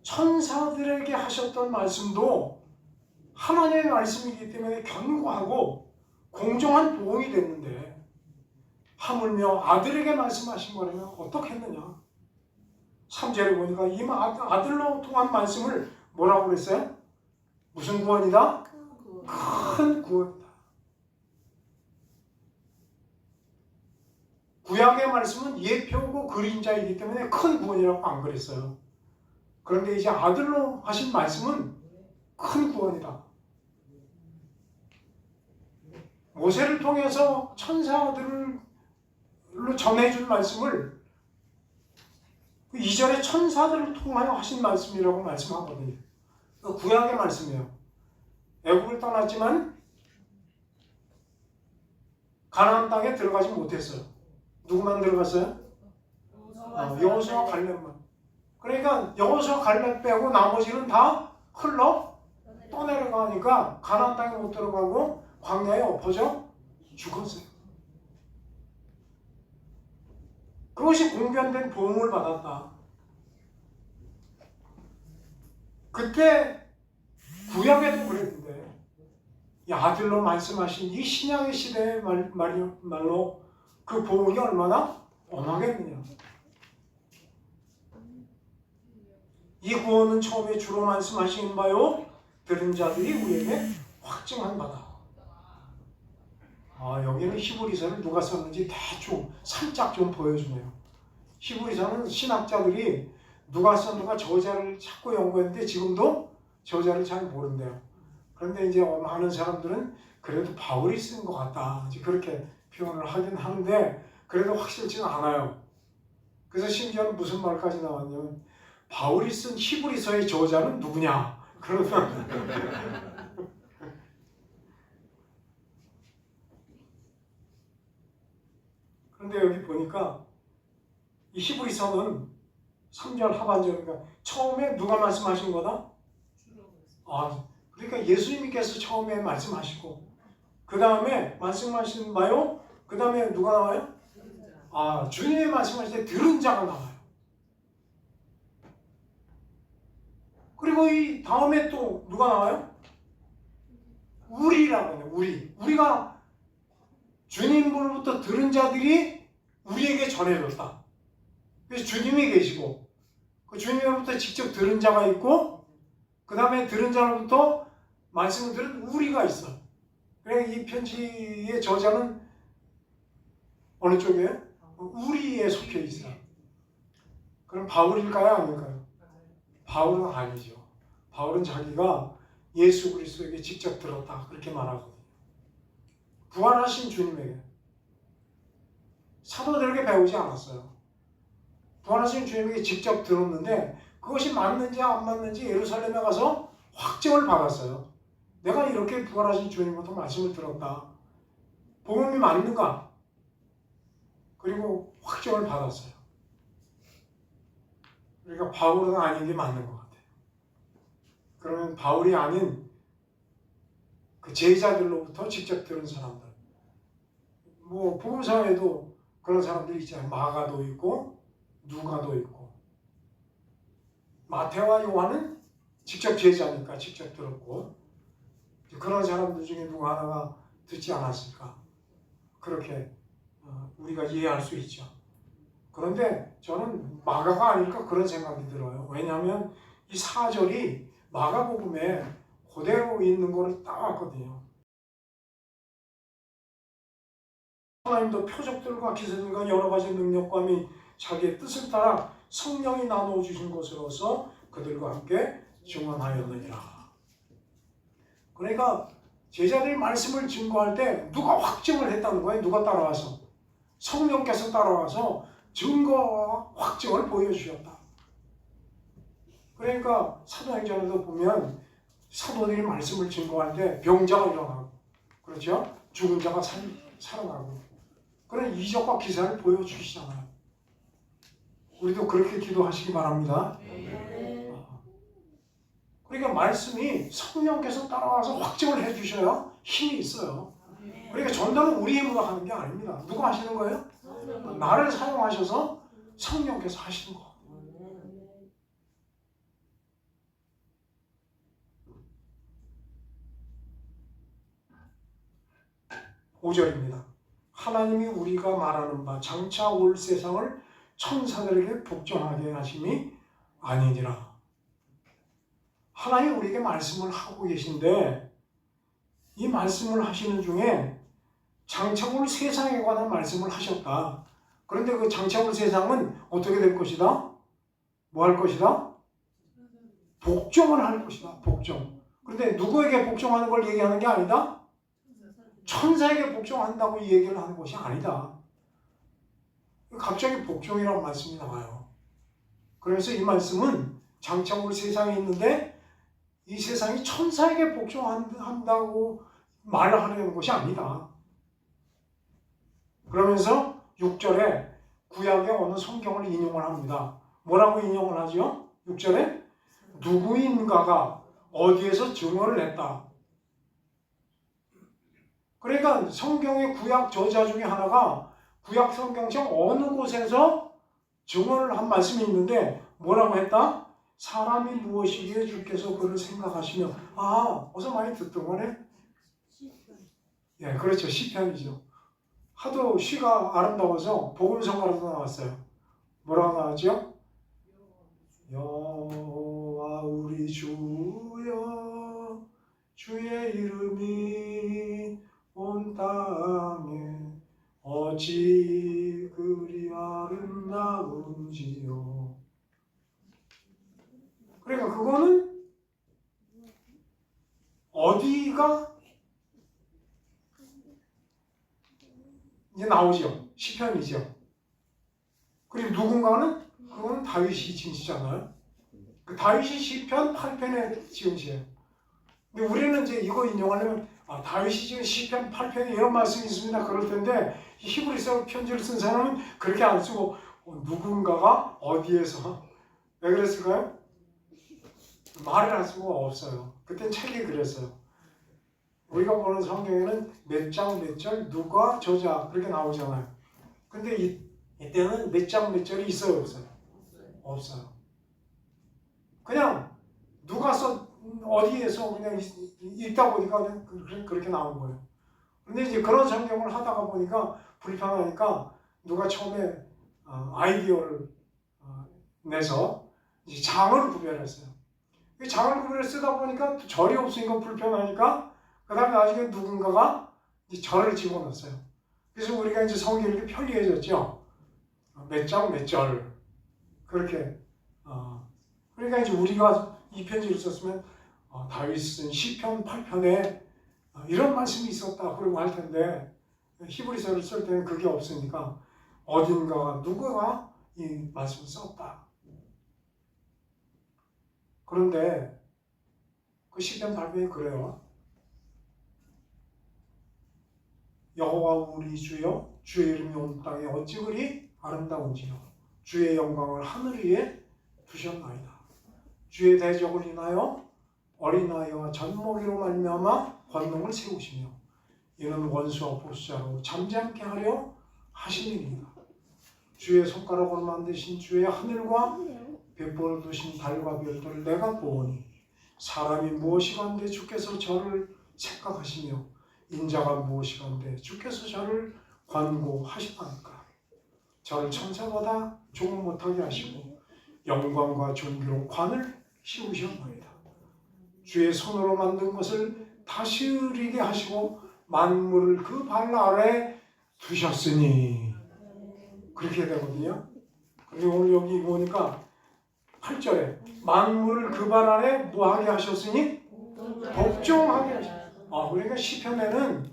천사들에게 하셨던 말씀도 하나님의 말씀이기 때문에 견고하고 공정한 보응이 됐는데 하물며 아들에게 말씀하신 거라면 어떻게 했느냐? 3절에 보니까 이 아들로 통한 말씀을 뭐라고 그랬어요? 무슨 구원이다? 큰 구원이다. 구약의 말씀은 예표고 그림자이기 때문에 큰 구원이라고 안 그랬어요. 그런데 이제 아들로 하신 말씀은 큰 구원이다. 모세를 통해서 천사들로 전해준 말씀을 2절에 천사들을 통하여 하신 말씀이라고 말씀하거든요. 구약의 말씀이에요. 애국을 떠났지만 가나안 땅에 들어가지 못했어요. 누구만 들어갔어요? 여호수아 갈렙만. 그러니까 여호수아 갈렙 빼고 나머지는 다 흘러 떠내려가니까 가나안 땅에 못 들어가고 광야에 엎어져 죽었어요. 그것이 공변된 보응을 받았다. 그때 구약에도 그랬는데 이 아들로 말씀하신 이 신약의 시대의 말로 그 보응이 얼마나 엄하겠느냐. 이 구원은 처음에 주로 말씀하신 바요 들은 자들이 우리에게 확증한 바다. 여기는 히브리서를 누가 썼는지 대충 살짝 좀 보여주네요. 히브리서는 신학자들이 누가 썼는가 저자를 찾고 연구했는데 지금도 저자를 잘 모른대요. 그런데 이제 많은 사람들은 그래도 바울이 쓴 것 같다 이제 그렇게 표현을 하긴 하는데 그래도 확실치는 않아요. 그래서 심지어는 무슨 말까지 나왔냐면 바울이 쓴 히브리서의 저자는 누구냐 그러면 그런데 여기 보니까 이 히브리서는 3절 하반절이니까 처음에 누가 말씀하신 거다? 그러니까 예수님께서 처음에 말씀하시고 그 다음에 말씀하신 바요? 그 다음에 누가 나와요? 주님이 말씀하실 때 들은 자가 나와요. 그리고 이 다음에 또 누가 나와요? 우리라고 해요. 우리가 주님으로부터 들은 자들이 우리에게 전해졌다. 그래서 주님이 계시고 그 주님으로부터 직접 들은 자가 있고 그 다음에 들은 자로부터 말씀을 들은 우리가 있어. 그래 이 편지의 저자는 어느 쪽이에요? 우리에 속해 있어. 그럼 바울일까요? 아닐까요? 바울은 아니죠. 바울은 자기가 예수 그리스도에게 직접 들었다 그렇게 말하거든요. 부활하신 주님에게. 사도들에게 배우지 않았어요. 부활하신 주님에게 직접 들었는데 그것이 맞는지 안 맞는지 예루살렘에 가서 확증을 받았어요. 내가 이렇게 부활하신 주님부터 말씀을 들었다. 복음이 맞는가? 그리고 확증을 받았어요. 그러니까 바울은 아닌 게 맞는 것 같아요. 그러면 바울이 아닌 그 제자들로부터 직접 들은 사람들. 뭐 복음서에도 그런 사람들이 있잖아요. 마가도 있고 누가도 있고. 마태와 요한은 직접 제자니까 직접 들었고 그런 사람들 중에 누구 하나가 듣지 않았을까? 그렇게 우리가 이해할 수 있죠. 그런데 저는 마가가 아닐까 그런 생각이 들어요. 왜냐하면 이 4절이 마가복음에 그대로 있는 거를 따왔거든요. 하나님도 표적들과 기사들과 여러 가지 능력과 및 자기의 뜻을 따라 성령이 나누어 주신 것으로서 그들과 함께 증언하였느니라. 그러니까 제자들이 말씀을 증거할 때 누가 확증을 했다는 거예요. 누가 따라와서. 성령께서 따라와서 증거와 확증을 보여주셨다. 그러니까 사도행전에도 보면 사도들이 말씀을 증거할 때 병자가 일어나고 그렇죠? 죽은 자가 살아나고 그런 이적과 기사를 보여주시잖아요. 우리도 그렇게 기도하시기 바랍니다. 그러니까 말씀이 성령께서 따라와서 확증을 해주셔야 힘이 있어요. 그러니까 전도는 우리 힘으로 하는 게 아닙니다. 누가 하시는 거예요? 나를 사용하셔서 성령께서 하시는 거. 5절입니다. 하나님이 우리가 말하는 바 장차 올 세상을 천사들에게 복종하게 하심이 아니니라. 하나님이 우리에게 말씀을 하고 계신데 이 말씀을 하시는 중에 장차 올 세상에 관한 말씀을 하셨다. 그런데 그 장차 올 세상은 어떻게 될 것이다? 뭐 할 것이다? 복종을 할 것이다. 복종. 그런데 누구에게 복종하는 걸 얘기하는 게 아니다? 천사에게 복종한다고 얘기를 하는 것이 아니다. 갑자기 복종이라는 말씀이 나와요. 그래서 이 말씀은 장차 올 세상에 있는데 이 세상이 천사에게 복종한다고 말을 하려는 것이 아니다. 그러면서 6절에 구약의 어느 성경을 인용을 합니다. 뭐라고 인용을 하죠? 6절에 누구인가가 어디에서 증언을 했다. 그러니까 성경의 구약 저자 중에 하나가 구약 성경책 어느 곳에서 증언을 한 말씀이 있는데 뭐라고 했다? 사람이 무엇이기에 주께서 그를 생각하시며 어서 많이 듣던 거네? 예, 그렇죠. 시편이죠. 하도 시가 아름다워서 복음성가로도 나왔어요. 뭐라고 나왔죠? 여호와 우리 주여 주의 이름이 온 땅에 어찌 그리 아름다운지요. 그러니까 그거는 어디가 이제 나오죠. 시편이죠. 그리고 누군가는 그거는 다윗이 지은 시잖아요. 그 다윗이 시편 8편에 지은 시예요. 근데 우리는 이제 이거 인용하려면 다윗이 지은 시편 8편에 이런 말씀이 있습니다. 그럴 텐데 히브리서 편지를 쓴 사람은 그렇게 안 쓰고 누군가가 어디에서 왜 그랬을까요? 말을 할 수가 없어요. 그땐 책이 그랬어요. 우리가 보는 성경에는 몇 장 몇 절 누가 저자 그렇게 나오잖아요. 근데 이때는 몇 장 몇 절이 있어요, 없어요? 없어요. 그냥 누가 어디에서 그냥 읽다 보니까 그냥 그렇게 나온 거예요. 근데 이제 그런 성경을 하다가 보니까 불편하니까 누가 처음에 아이디어를 내서 이제 장을 구별했어요. 장을 쓰다 보니까 절이 없으니까 불편하니까 그 다음에 나중에 누군가가 이제 절을 집어넣었어요. 그래서 우리가 이제 성경이 이렇게 편리해졌죠. 몇 장 몇 절 그렇게. 그러니까 이제 우리가 이 편지를 썼으면 다윗은 시편 8편에 이런 말씀이 있었다 그러고 할 텐데 히브리서를 쓸 때는 그게 없으니까 어딘가가 누구가 이 말씀을 썼다. 그런데 그 시편 8편이 그래요. 여호와 우리 주여 주의 이름이 온 땅에 어찌 그리 아름다운지요. 주의 영광을 하늘 위에 두셨나이다. 주의 대적을 인하여 어린아이와 젖먹이로 말미암아 권능을 세우시며 이는 원수와 보수자로 잠잠케 하려 하시니이다. 주의 손가락으로 만드신 주의 하늘과 벽보를 두신 달과 별들을 내가 보오니 사람이 무엇이간데 주께서 저를 생각하시며 인자가 무엇이간데 주께서 저를 관고하시나이까. 저를 천사보다 조금 못하게 하시고 영광과 존귀로 관을 씌우셨나이다. 주의 손으로 만든 것을 다스리게 하시고 만물을 그 발 아래 두셨으니 그렇게 되거든요. 그리고 오늘 여기 보니까 8절에 만물을 그 발 아래 뭐하게 하셨으니 복종하게 하셨어요. 그러니까 시편에는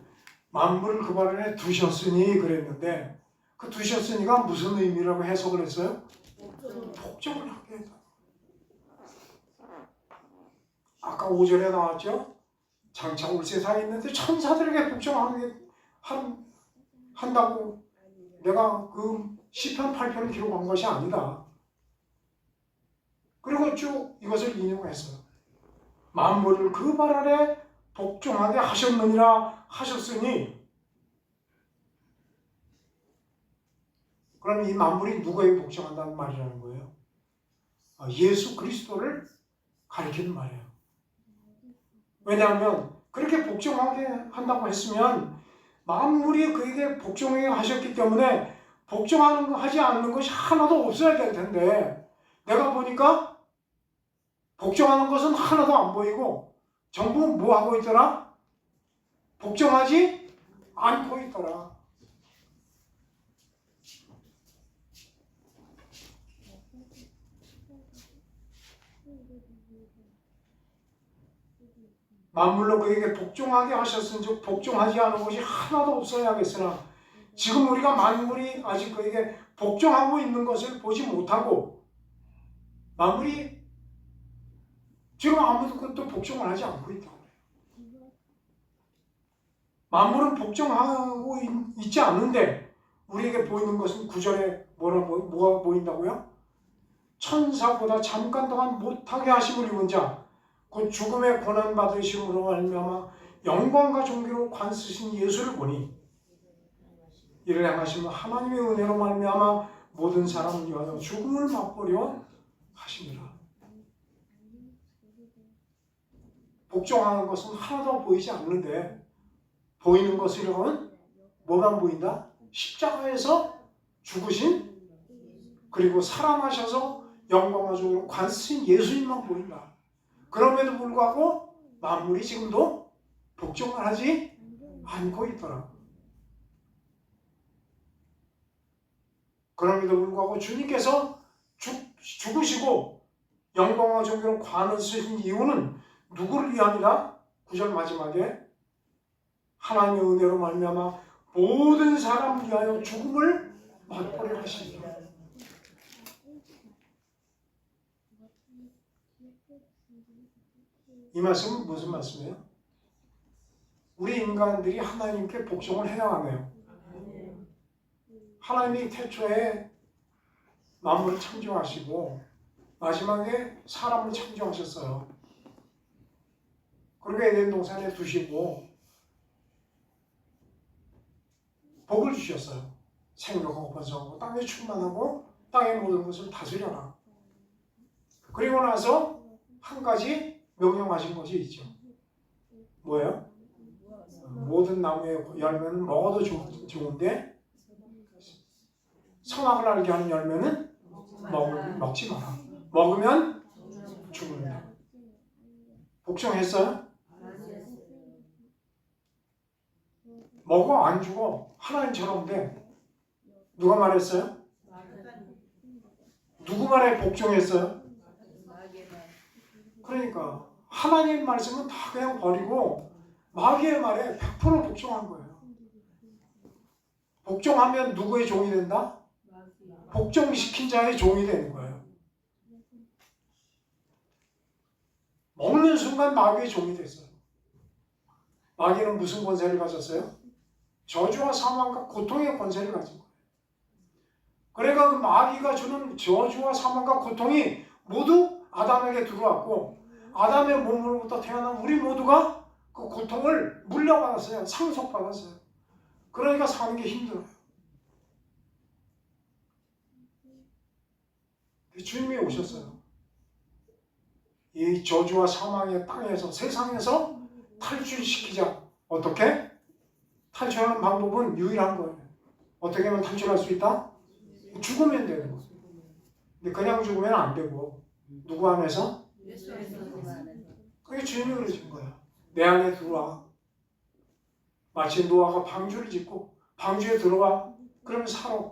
만물을 그 발 아래 두셨으니 그랬는데 그 두셨으니가 무슨 의미라고 해석을 했어요? 복종을 하게 했다. 아까 5절에 나왔죠? 장차 올 세상에 있는데 천사들에게 복종하게 한다고 내가 그 시편 8편을 기록한 것이 아니다. 그리고 쭉 이것을 인용했어요. 만물을 그 발 아래 복종하게 하셨느니라 하셨으니 그럼 이 만물이 누구에게 복종한다는 말이라는 거예요? 예수 그리스도를 가리키는 말이에요. 왜냐하면 그렇게 복종하게 한다고 했으면 만물이 그에게 복종하게 하셨기 때문에 복종하지 않는 것이 하나도 없어야 될 텐데 내가 보니까 복종하는 것은 하나도 안 보이고 전부 뭐 하고 있더라? 복종하지 않고 있더라. 만물로 그에게 복종하게 하셨은즉 복종하지 않은 것이 하나도 없어야겠으나 지금 우리가 만물이 아직 그에게 복종하고 있는 것을 보지 못하고 만물이 지금 아무것도 복종을 하지 않고 있다고 해요. 만물은 복종하고 있지 않는데 우리에게 보이는 것은 9절에 뭐가 보인다고요? 천사보다 잠깐 동안 못하게 하심을 입은 자 곧 죽음의 고난 받으심으로 말미암아 영광과 존귀로 관 쓰신 예수를 보니 이를 행하시면 하나님의 은혜로 말미암아 모든 사람을 위하여 죽음을 맛보려 하심이라. 복종하는 것은 하나도 보이지 않는데 보이는 것이라면 뭐만 보인다? 십자가에서 죽으신 그리고 살아나셔서 영광과 존귀로 관 쓰신 예수님만 보인다. 그럼에도 불구하고 만물이 지금도 복종을 하지 않고 있더라. 그럼에도 불구하고 주님께서 죽으시고 영광과 존귀로 관을 쓰신 이유는 누구를 위함이라? 9절 마지막에 하나님의 은혜로 말미암아 모든 사람을 위하여 죽음을 맛보려 하십니다. 이 말씀은 무슨 말씀이에요? 우리 인간들이 하나님께 복종을 해야 하네요. 하나님이 태초에 만물을 창조하시고 마지막에 사람을 창조하셨어요. 그리고 에덴 동산에 두시고 복을 주셨어요. 생육하고 번성하고 땅에 충만하고 땅의 모든 것을 다스려라. 그리고 나서 한 가지 명령하신 것이 있죠. 뭐예요? 모든 나무의 열매는 먹어도 좋은데 선악을 알게 하는 열매는 먹지 마라. 먹으면 죽는다. 복종했어요? 먹어 안 죽어 하나님처럼 돼. 누가 말했어요? 누구 말에 복종했어요? 그러니까 하나님 말씀은 다 그냥 버리고 마귀의 말에 100% 복종한 거예요. 복종하면 누구의 종이 된다? 복종시킨 자의 종이 되는 거예요. 먹는 순간 마귀의 종이 됐어요. 마귀는 무슨 권세를 가졌어요? 저주와 사망과 고통의 권세를 가진 거예요. 그러니까 그 마귀가 주는 저주와 사망과 고통이 모두 아담에게 들어왔고 아담의 몸으로부터 태어난 우리 모두가 그 고통을 물려받았어요. 상속받았어요. 그러니까 사는 게 힘들어요. 주님이 오셨어요. 이 저주와 사망의 땅에서 세상에서 탈출시키자. 어떻게? 탈출하는 방법은 유일한 거예요. 어떻게 하면 탈출할 수 있다? 죽으면 되는 거예요. 근데 그냥 죽으면 안 되고 누구 안에서? 그게 주님이 그러신 거야. 내 안에 들어와. 마치 노아가 방주를 짓고 방주에 들어와. 그러면 살아.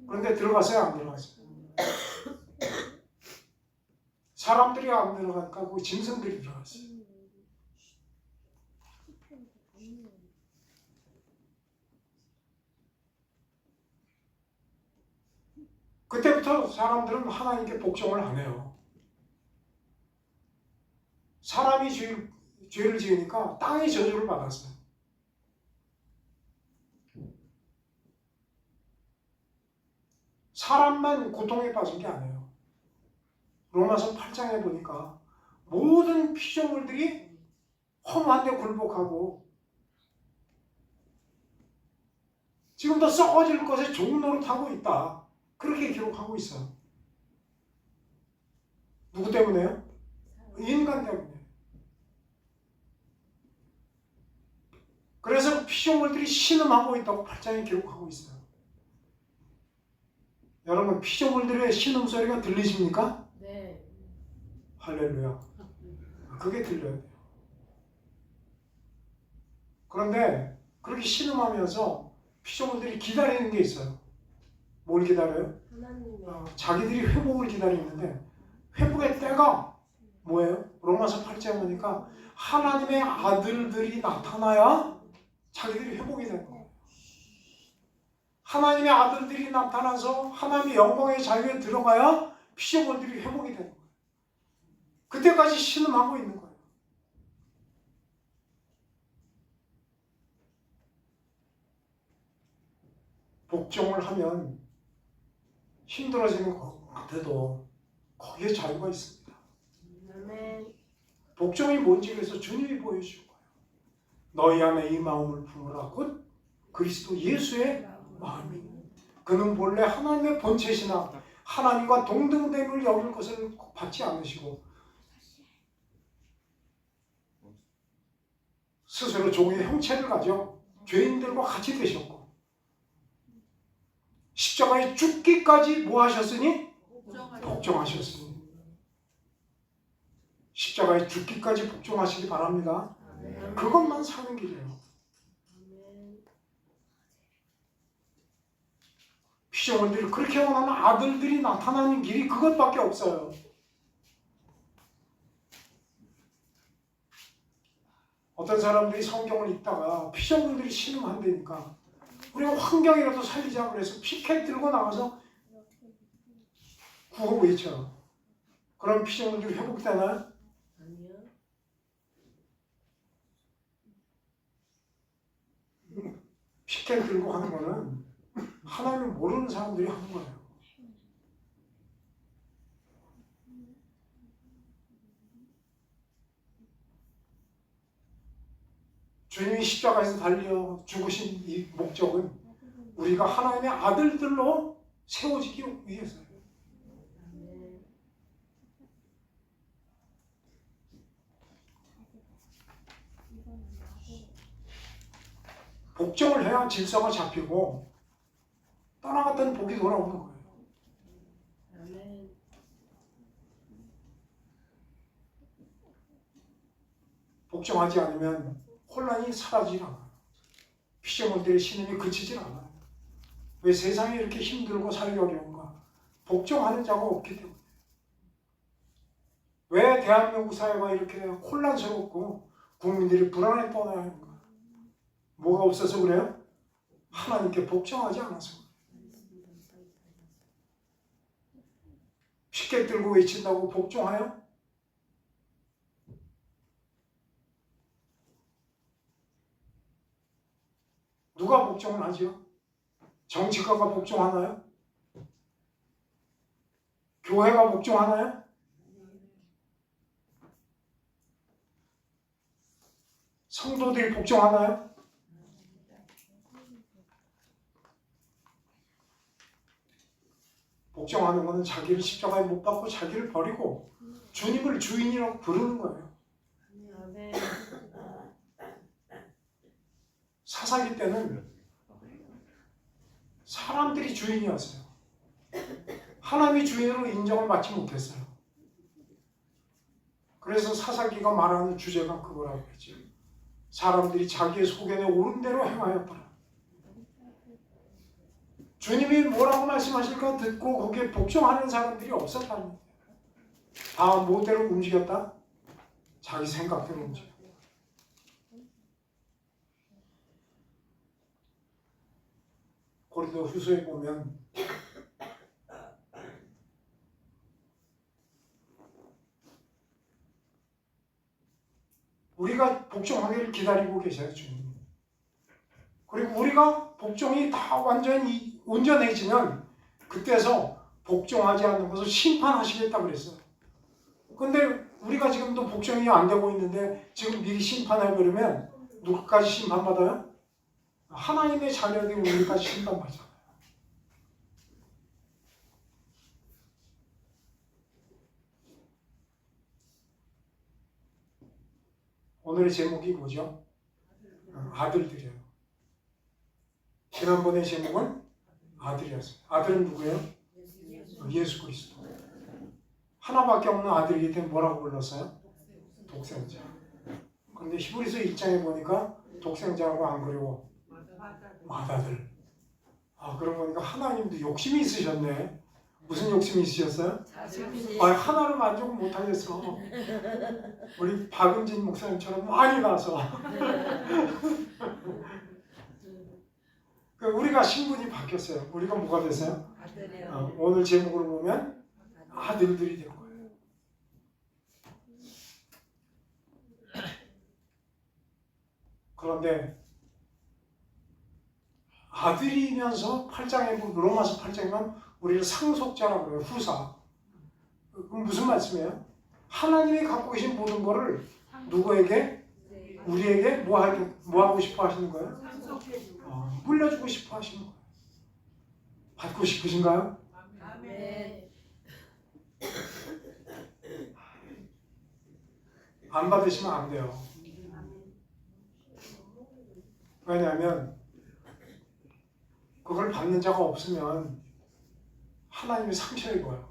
그런데 들어갔어요? 안 들어갔어요? 사람들이 안 들어갔고 짐승들이 들어갔어요. 그때부터 사람들은 하나님께 복종을 안 해요. 사람이 죄를 지으니까 땅이 저주를 받았어요. 사람만 고통에 빠진 게 아니에요. 로마서 8장에 보니까 모든 피조물들이 험한데 굴복하고 지금도 썩어질 것에 종노릇하고 있다. 그렇게 기록하고 있어요. 누구 때문에요? 인간 때문에. 그래서 피조물들이 신음하고 있다고 8장에 기록하고 있어요. 여러분 피조물들의 신음소리가 들리십니까? 네. 할렐루야. 그게 들려야 돼요. 그런데 그렇게 신음하면서 피조물들이 기다리는 게 있어요. 뭘 기다려요? 자기들이 회복을 기다리는데 회복의 때가 뭐예요? 로마서 8장에 보니까 하나님의 아들들이 나타나야 자기들이 회복이 되는 거예요. 하나님의 아들들이 나타나서 하나님의 영광의 자유에 들어가야 피조물들이 회복이 되는 거예요. 그때까지 신음하고 있는 거예요. 복종을 하면 힘들어지는 것 같아도 거기에 자유가 있습니다. 복종이 뭔지 그래서 주님이 보여주신 거예요. 너희 안에 이 마음을 품으라. 곧 그리스도 예수의 마음이. 그는 본래 하나님의 본체시나 하나님과 동등됨을 여길 것을 받지 않으시고 스스로 종의 형체를 가져 죄인들과 같이 되셨고 십자가에 죽기까지 뭐 하셨으니? 복종하셨으니. 십자가에 죽기까지 복종하시기 바랍니다. 그것만 사는 길이에요. 피조물들이 그렇게 원하는 아들들이 나타나는 길이 그것밖에 없어요. 어떤 사람들이 성경을 읽다가 피조물들이 신음한다니까 우리가 환경이라도 살리자 그래서 피켓 들고 나가서 구호 외쳐요. 그럼 피조물들이 회복되나요? 아니요. 피켓 들고 하는 거는 하나님을 모르는 사람들이 하는 거예요. 주님이 십자가에서 달려 죽으신 이 목적은 우리가 하나님의 아들들로 세워지기 위해서예요. 복종을 해야 질서가 잡히고 떠나갔던 복이 돌아오는 거예요. 복종하지 않으면 혼란이 사라지지 않아요. 피조물들의 신음이 그치질 않아요. 왜 세상이 이렇게 힘들고 살기 어려운가? 복종하는 자가 없기 때문에. 왜 대한민국 사회가 이렇게 혼란스럽고 국민들이 불안에 떠나야 하는가? 뭐가 없어서 그래요? 하나님께 복종하지 않아서 그래요. 피켓 들고 외친다고 복종하여? 누가 복종을 하지요? 정치가가 복종하나요? 교회가 복종하나요? 성도들이 복종하나요? 복종하는 것은 자기를 십자가에 못 박고 자기를 버리고 주님을 주인이라고 부르는 거예요. 아멘. 사사기 때는 사람들이 주인이었어요. 하나님이 주인으로 인정을 받지 못했어요. 그래서 사사기가 말하는 주제가 그거라고 했죠. 사람들이 자기의 속에 옳은 대로 행하였더라. 주님이 뭐라고 말씀하실까 듣고 거기에 복종하는 사람들이 없었다는 거예요. 다 뭐대로 움직였다? 자기 생각대로 움직였다. 고린도 후서에 보면 우리가 복종하기를 기다리고 계셔요, 주님. 그리고 우리가 복종이 다 완전히 온전해지면 그때서 복종하지 않는 것을 심판하시겠다고 그랬어요. 근데 우리가 지금도 복종이 안 되고 있는데 지금 미리 심판해버리면 누구까지 심판받아요? 하나님의 자녀들이 우리까지 심판받잖아요. 오늘의 제목이 뭐죠? 아들들이에요. 지난번의 제목은 아들이었어요. 아들은 누구예요? 예수 그리스도. 하나밖에 없는 아들이기 때문에 뭐라고 불렀어요? 독생자. 그런데 히브리서 1장에 보니까 독생자라고 안 그리고 맏아들. 아, 그러고 보니까 하나님도 욕심이 있으셨네. 무슨 욕심이 있으셨어요? 아, 하나로 만족을 못하겠어. 우리 박은진 목사님처럼 많이 나서. 우리가 신분이 바뀌었어요. 우리가 뭐가 됐어요? 오늘 제목으로 보면 아들들이 된 거예요. 그런데 아들이면서 8장에 로마서 8장이면 우리를 상속자라고 그래요. 후사. 그럼 무슨 말씀이에요? 하나님이 갖고 계신 모든 거를 누구에게? 우리에게 뭐 하고 싶어 하시는 거예요? 물려주고 싶어 하시는 거예요. 받고 싶으신가요? 아멘. 안 받으시면 안 돼요. 왜냐하면 그걸 받는 자가 없으면 하나님이 상처 입어요.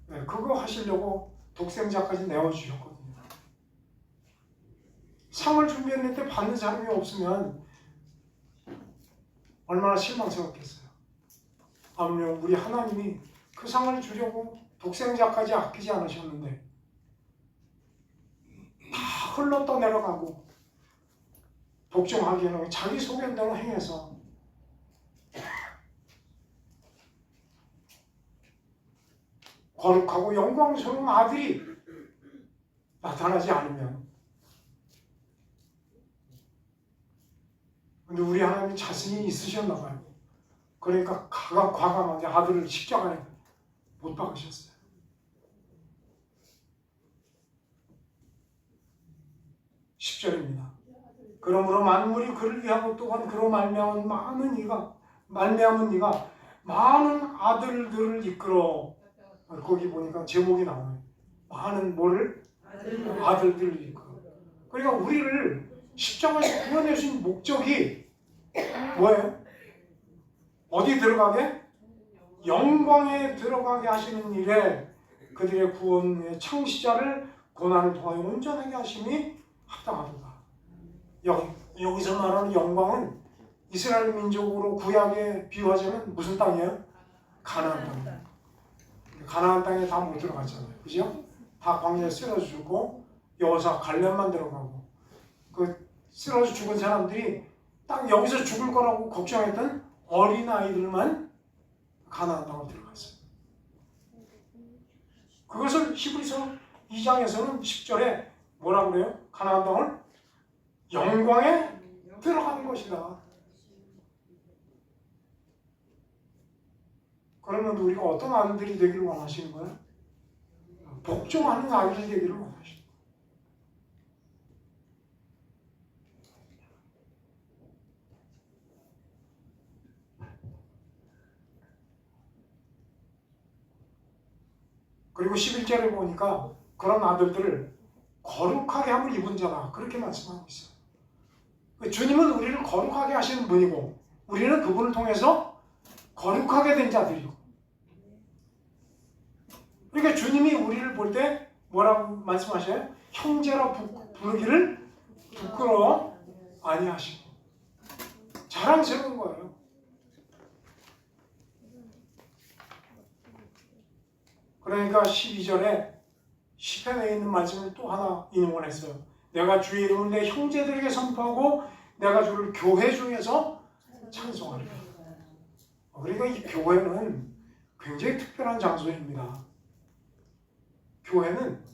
네, 그거 하시려고 독생자까지 내어주셨거든요. 상을 준비했는데 받는 사람이 없으면 얼마나 실망스럽겠어요. 아무튼 우리 하나님이 그 상을 주려고 독생자까지 아끼지 않으셨는데 다 흘러 떠내려가고 복종하기에는 자기 소견대로 행해서 거룩하고 영광스러운 아들이 나타나지 않으면, 근데 우리 하나님이 자신이 있으셨나 봐요. 그러니까 과감하게 아들을 십자가에 못 박으셨어요. (10절입니다) 그러므로 만물이 그를 위하고 또한 그로 말미암은 네가 많은 아들들을 이끌어. 거기 보니까 제목이 나와요. 많은 뭐를? 아들들을 이끌어. 그러니까 우리를 십자가에서 구원해주신 목적이 뭐예요? 어디 들어가게? 영광에 들어가게 하시는 일에 그들의 구원의 창시자를 고난을 통하여 온전하게 하심이 합당하도다. 여기서 말하는 영광은 이스라엘 민족으로 구약에 비유하자면 무슨 땅이에요? 가나안 땅. 가나안 땅에 다 못 들어갔잖아요. 그죠? 다 광야에 쓰러져 죽고 여호사 갈렙만 들어가고 그 쓰러져 죽은 사람들이 딱 여기서 죽을 거라고 걱정했던 어린 아이들만 가나안 땅으로 들어갔어요. 그것을 히브리서 2장에서는 10절에 뭐라고 그래요? 가나안 땅을 영광에 들어가는 것이다. 그러면 우리가 어떤 아들들이 되기를 원하시는 거예요? 복종하는 아들이 되기를 원하시는 거예요. 그리고 11절에 보니까 그런 아들들을 거룩하게 함을 입은 자라 그렇게 말씀하고 있어요. 주님은 우리를 거룩하게 하시는 분이고 우리는 그분을 통해서 거룩하게 된 자들이고, 그러니까 주님이 우리를 볼 때 뭐라고 말씀하셔요? 형제라 부르기를 부끄러워 아니하시고 자랑스러운 거예요. 그러니까 12절에 시편에 있는 말씀을 또 하나 인용을 했어요. 내가 주의 이름을 내 형제들에게 선포하고 내가 주를 교회 중에서 찬송하리라. 그러니까 이 교회는 굉장히 특별한 장소입니다. 교회는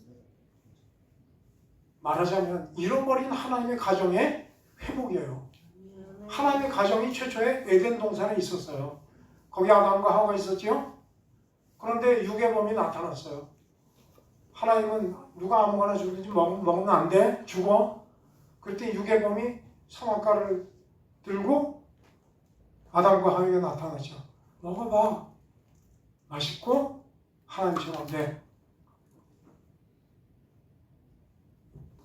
말하자면 잃어버린 하나님의 가정의 회복이에요. 하나님의 가정이 최초에 에덴 동산에 있었어요. 거기 아담과 하와가 있었지요. 그런데 육의 범이 나타났어요. 하나님은 누가 아무거나 주든지 먹으면 안 돼, 죽어. 그때 육의 범이 선악과를 들고 아담과 하와에게 나타났죠. 먹어봐. 맛있고 하나님처럼 돼.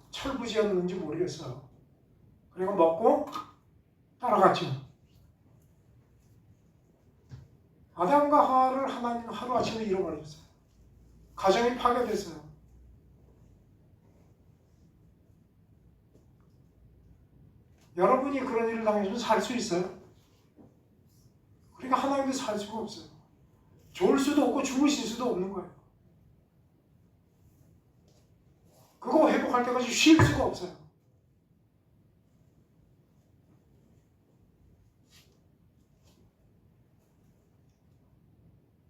철부지였는지 모르겠어요. 그리고 먹고 따라갔죠. 아담과 하와를 하나님은 하루아침에 잃어버렸어요. 가정이 파괴됐어요. 여러분이 그런 일을 당했으면 살 수 있어요? 그러니까 하나님도 살 수가 없어요. 좋을 수도 없고 주무실 수도 없는 거예요. 그거 회복할 때까지 쉴 수가 없어요.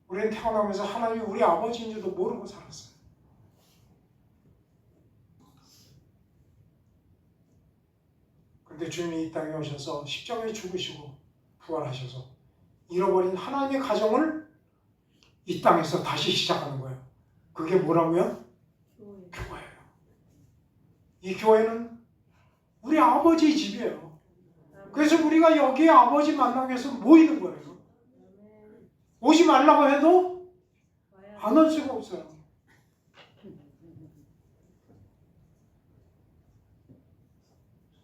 우리는 태어나면서 하나님이 우리 아버지인 줄도 모르고 살았어요. 그런데 주님이 이 땅에 오셔서 십자가에 죽으시고 부활하셔서 잃어버린 하나님의 가정을 이 땅에서 다시 시작하는 거예요. 그게 뭐라고요? 교회예요. 이 교회는 우리 아버지의 집이에요. 그래서 우리가 여기에 아버지 만나기 위해서 모이는 거예요. 오지 말라고 해도 안 올 수가 없어요.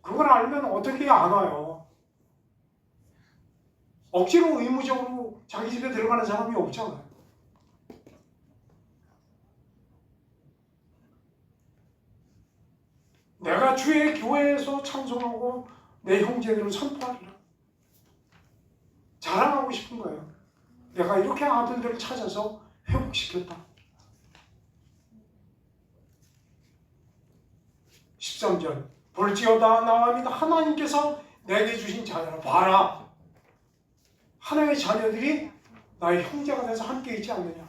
그걸 알면 어떻게 안 와요? 억지로 의무적으로 자기 집에 들어가는 사람이 없잖아요. 내가 주의 교회에서 찬송하고 내 형제들을 선포하리라. 자랑하고 싶은 거예요. 내가 이렇게 아들들을 찾아서 회복시켰다. 13절 볼지어다 나와 및 하나님께서 내게 주신 자녀를 봐라. 하나님의 자녀들이 나의 형제가 돼서 함께 있지 않느냐.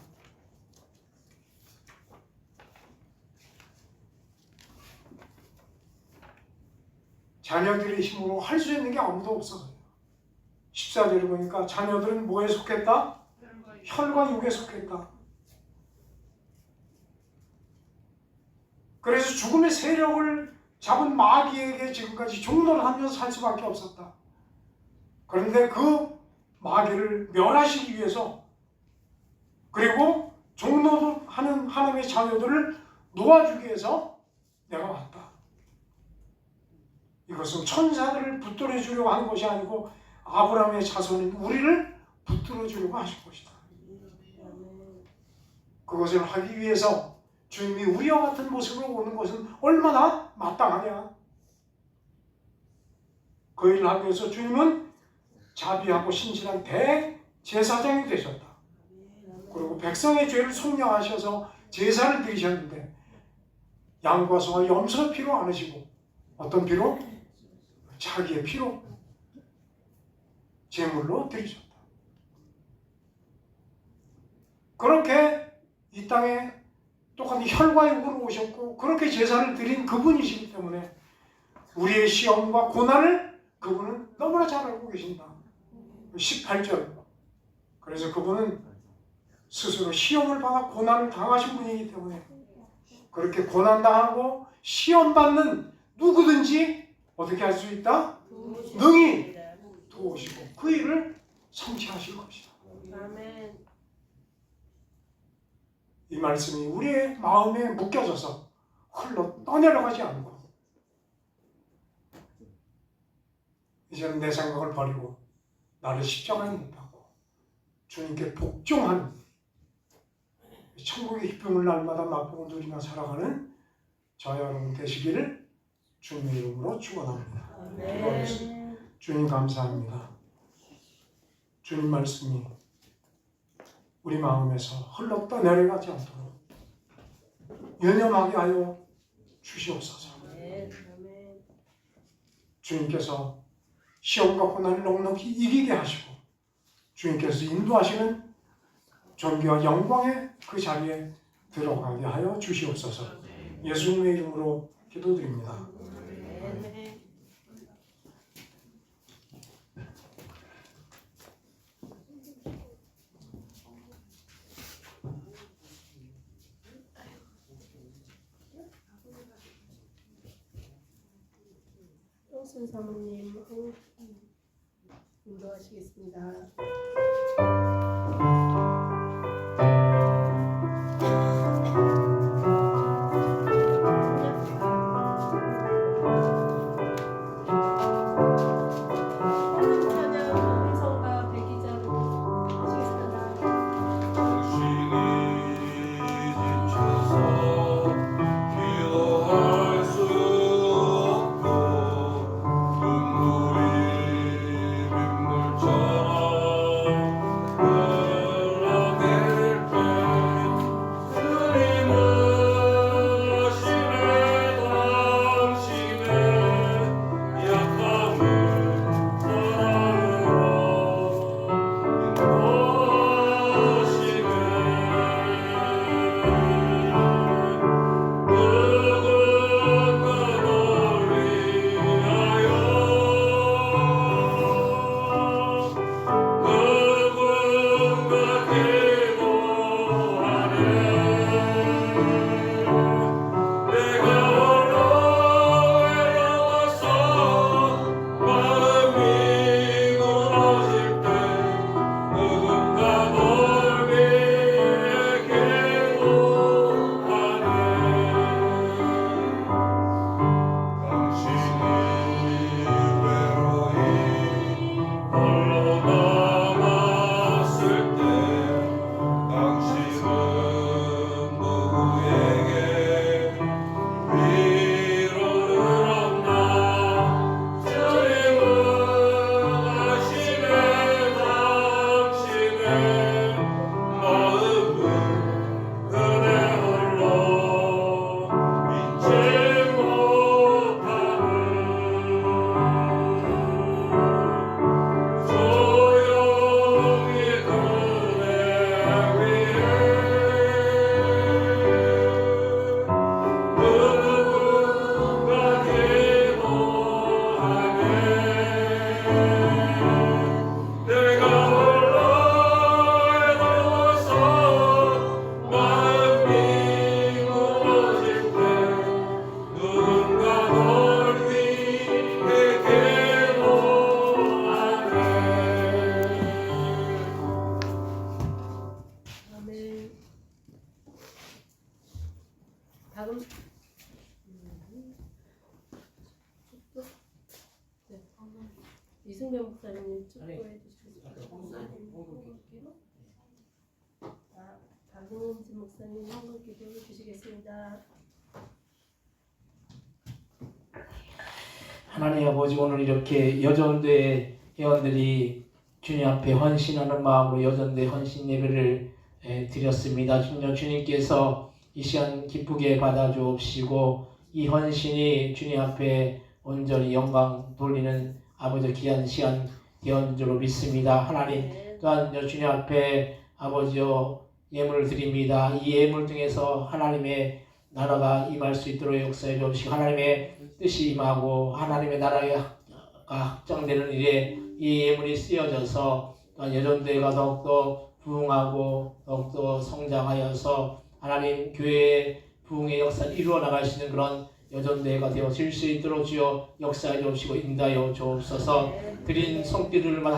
자녀들의 힘으로 할 수 있는 게 아무도 없어요. 14절에 보니까 자녀들은 뭐에 속했다? 혈과 육에 속했다. 그래서 죽음의 세력을 잡은 마귀에게 지금까지 종노를 하면서 살 수밖에 없었다. 그런데 그 마귀를 멸하시기 위해서 그리고 종노하는 하나님의 자녀들을 놓아주기 위해서 내가 왔다. 이것은 천사들을 붙들어 주려고 하는 것이 아니고 아브라함의 자손인 우리를 붙들어 주려고 하신 것이다. 그것을 하기 위해서 주님이 우리와 같은 모습으로 오는 것은 얼마나 마땅하냐. 그 일을 하기 위해서 주님은 자비하고 신실한 대제사장이 되셨다. 그리고 백성의 죄를 속량하셔서 제사를 드리셨는데 양과 소와 염소 피로 안 하시고 어떤 피로? 자기의 피로 제물로 드리셨다. 그렇게 이 땅에 똑같이 혈과 육으로 오셨고 그렇게 제사를 드린 그분이시기 때문에 우리의 시험과 고난을 그분은 너무나 잘 알고 계신다. 18절. 그래서 그분은 스스로 시험을 받아 고난을 당하신 분이기 때문에 그렇게 고난당하고 시험받는 누구든지 어떻게 할 수 있다? 능히 도우시고 그 일을 성취하실 것이다. 아멘. 이 말씀이 우리의 마음에 묶여져서 흘러 떠내려가지 않고 이제는 내 생각을 버리고 나를 십자가에 못 박고 주님께 복종하는 천국의 기쁨을 날마다 맛보고 누리며 살아가는 저와 여러분 되시기를 주님의 이름으로 축원합니다. 기도하겠습니다. 주님 감사합니다. 주님 말씀이 우리 마음에서 흘러 떠내려가지 않도록 연연하게 하여 주시옵소서. 주님께서 시험과 고난을 넉넉히 이기게 하시고 주님께서 인도하시는 존귀와 영광의 그 자리에 들어가게 하여 주시옵소서. 예수님의 이름으로 기도드립니다. 홍순 사모님 인도하시겠습니다. 다음 이승배 목사님 축도해 주시겠습니다. 박은진 목사님 헌금 기도해 주시겠습니다. 하나님 아버지, 오늘 이렇게 여전대 회원들이 주님 앞에 헌신하는 마음으로 여전대 헌신 예배를 드렸습니다. 주님께서 이 시간 기쁘게 받아주옵시고 이 헌신이 주님 앞에 온전히 영광 돌리는 아버지 귀한 시간 되었는 줄로 믿습니다. 하나님 또한 주님 앞에 아버지여 예물을 드립니다. 이 예물 중에서 하나님의 나라가 임할 수 있도록 역사해 주옵시고 하나님의 뜻이 임하고 하나님의 나라가 확장되는 일에 이 예물이 쓰여져서 또한 여전대가 더욱더 부흥하고 더욱더 성장하여서 하나님 교회의 부흥의 역사를 이루어 나갈 수 있는 그런 여전대가 되어질 수 있도록 주여 역사해 주옵시고 인도하여 주옵소서. 드린 손길들만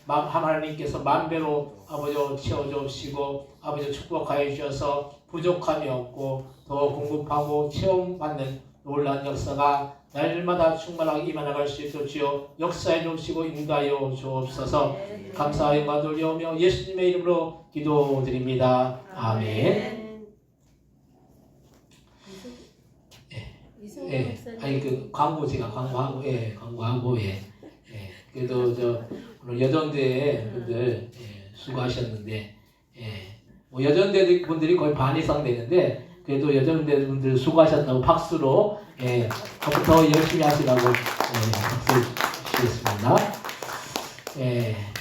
하나님께서 만배로 아버지 채워 주옵시고 아버지 축복하여 주셔서 부족함이 없고 더 공급하고 체험받는 놀라운 역사가 날마다 충만하게 임해나갈 수 있도록 주여 역사해 주옵시고 인도하여 주옵소서. 감사하여 영광 돌려오며 예수님의 이름으로 기도드립니다. 아멘. 이승훈 목사님. 아니 그 광고 제가 광고하고 광고하고 그래도 오늘 여전대 분들 수고하셨는데 뭐 여전대 분들이 거의 반 이상 되는데 그래도 여전대 분들 수고하셨다고 박수로 더 열심히 하시라고 박수 주시겠습니다.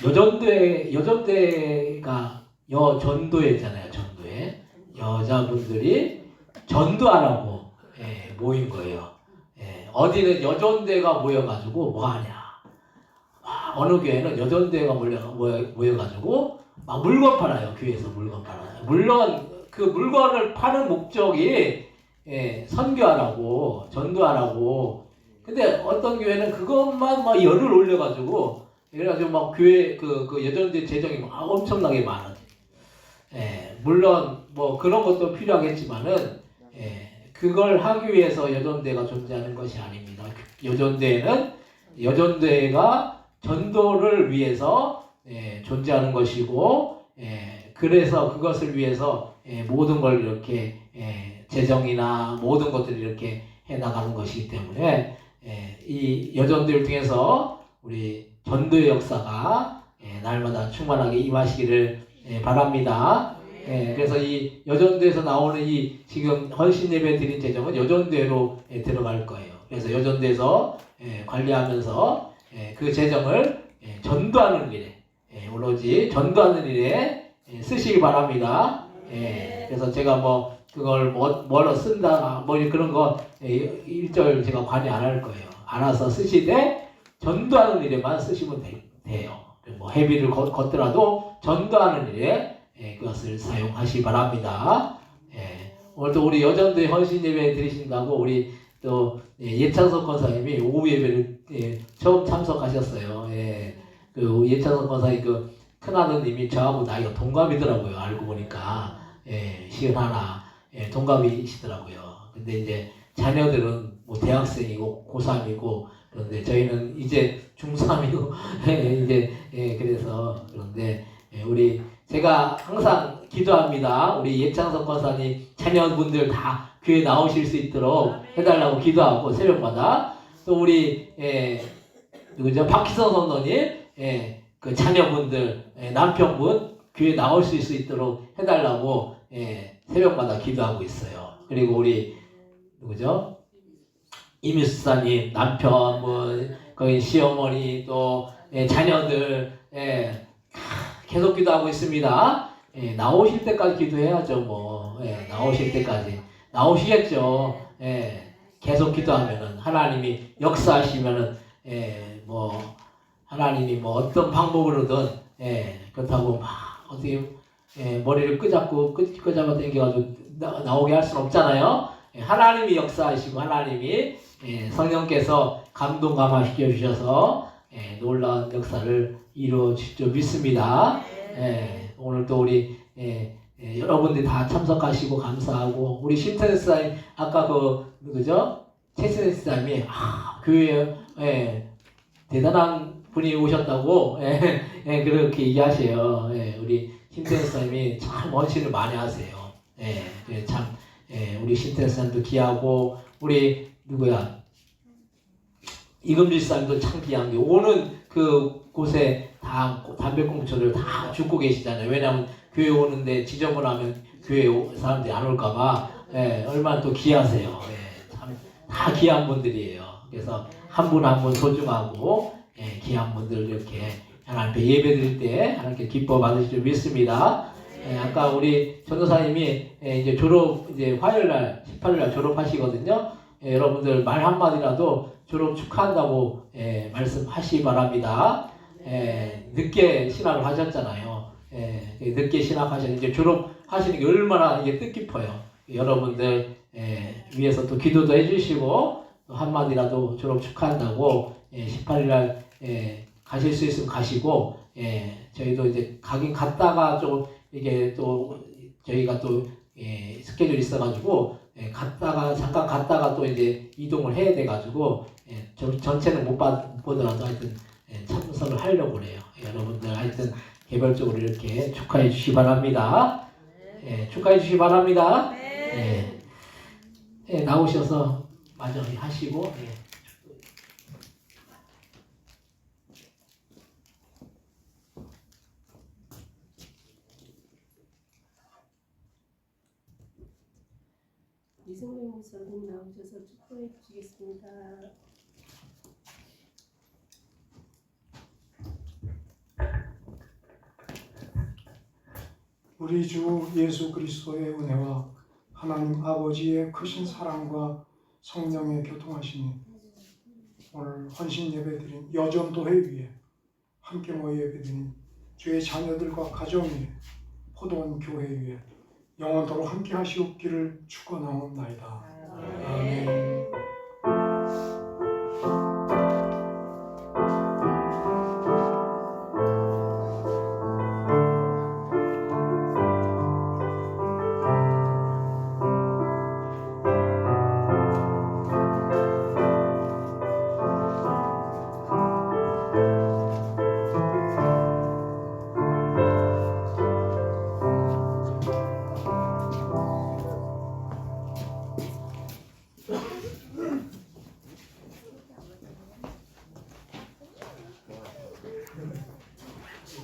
여전대가 여전도회잖아요. 전도회 여자분들이 전도하라고 모인 거예요. 어디는 여전대가 모여가지고 뭐하냐. 어느 교회는 여전대가 모여가지고 막 물건 팔아요. 교회에서 물건 팔아요. 물론 그 물건을 파는 목적이 선교하라고 전도하라고. 근데 어떤 교회는 그것만 막 열을 올려가지고 그래가지고 막 교회 그 여전대 재정이 막 엄청나게 많아요. 물론 뭐 그런 것도 필요하겠지만은 그걸 하기 위해서 여전대가 존재하는 것이 아닙니다. 여전대가 전도를 위해서 존재하는 것이고 그래서 그것을 위해서 모든 걸 이렇게 재정이나 모든 것들을 이렇게 해나가는 것이기 때문에 이 여전대를 통해서 우리 전도의 역사가 날마다 충만하게 임하시기를 바랍니다. 그래서 이 여전대에서 나오는 이 지금 헌신 예배 드린 재정은 여전대로 들어갈 거예요. 그래서 여전대에서 관리하면서 그 재정을 전도하는 일에 오로지 전도하는 일에 쓰시기 바랍니다. 그래서 제가 뭐 그걸 뭐로 쓴다 뭐 그런 거 일절 제가 관여 안 할 거예요. 알아서 쓰시되 전도하는 일에만 쓰시면 돼요. 뭐 회비를 걷더라도 전도하는 일에 그것을 사용하시기 바랍니다. 오늘도 우리 여전대 헌신 예배 드리신다고 우리 또 예창석 권사님이 오후 예배를 처음 참석하셨어요. 그 예창석 권사님 그 큰아드님이 저하고 나이가 동갑이더라고요. 알고 보니까 51 동갑이시더라고요. 근데 이제 자녀들은 뭐 대학생이고 고3이고 그런데 저희는 이제 중3이고 이제 그래서 그런데 우리 제가 항상 기도합니다. 우리 예창석 권사님 자녀분들 다 교회 나오실 수 있도록 해달라고 기도하고 새벽마다 또 우리 누구죠? 박희선 선도님 그 자녀분들 남편분 교회 나올 수 있도록 해달라고 새벽마다 기도하고 있어요. 그리고 우리 누구죠? 이미수사님 남편 뭐 거기 시어머니 또 자녀들 계속 기도하고 있습니다. 나오실 때까지 기도해야죠. 뭐 나오실 때까지 나오시겠죠. 계속 기도하면은 하나님이 역사하시면은 뭐 하나님이 뭐 어떤 방법으로든 그렇다고 막 어떻게 머리를 끄잡아 당겨가지고 나오게 할 수는 없잖아요. 하나님이 역사하시고 하나님이 성령께서 감동 감화시켜 주셔서 놀라운 역사를 이루어 주실 줄 믿습니다. 오늘 또 우리 여러분들이 다 참석하시고 감사하고 우리 심태세 사님 아까 그 누구죠? 최승혜 사님이 교회에 대단한 분이 오셨다고 그렇게 얘기하세요. 우리 신태현 선생님이 참 헌신을 많이 하세요. 참 우리 신태현 선생님도 귀하고 우리 누구야 이금주 집사님도 참 귀한 게 오는 그 곳에 다 담배꽁초를 다 줍고 계시잖아요. 왜냐하면 교회 오는데 지저분하면 교회 사람들이 안 올까봐 얼마나 또 귀하세요. 참 다 귀한 분들이에요. 그래서 한 분 한 분 소중하고 귀한 분들 이렇게 하나님 앞에 예배 드릴 때 하나님께 기뻐 받으실 줄 믿습니다. 아까 우리 전도사님이 이제 화요일 날 18일 날 졸업하시거든요. 여러분들 말 한마디라도 졸업 축하한다고 말씀하시기 바랍니다. 늦게 신학을 하셨잖아요. 늦게 신학하셨는데 이제 졸업하시는 게 얼마나 이게 뜻깊어요. 여러분들 위해서 또 기도도 해주시고 또 한마디라도 졸업 축하한다고 18일 날 가실 수 있으면 가시고 저희도 이제 가긴 갔다가 좀 이게 또 저희가 또 스케줄이 있어가지고 잠깐 갔다가 또 이제 이동을 해야 돼가지고 전체는 못 보더라도 하여튼 참석을 하려고 그래요. 여러분들 하여튼 개별적으로 이렇게 축하해 주시기 바랍니다. 축하해 주시기 바랍니다. 나오셔서 마저히 하시고 이승민 목사님 나오셔서 축복해 주시겠습니다. 우리 주 예수 그리스도의 은혜와 하나님 아버지의 크신 사랑과 성령의 교통하심이 오늘 헌신 예배드린 여전도회 위에 함께 모여 예배드린 주의 자녀들과 가정 위에 포도원 교회 위에 영원토록 함께 하시옵기를 축원하옵나이다. 아멘.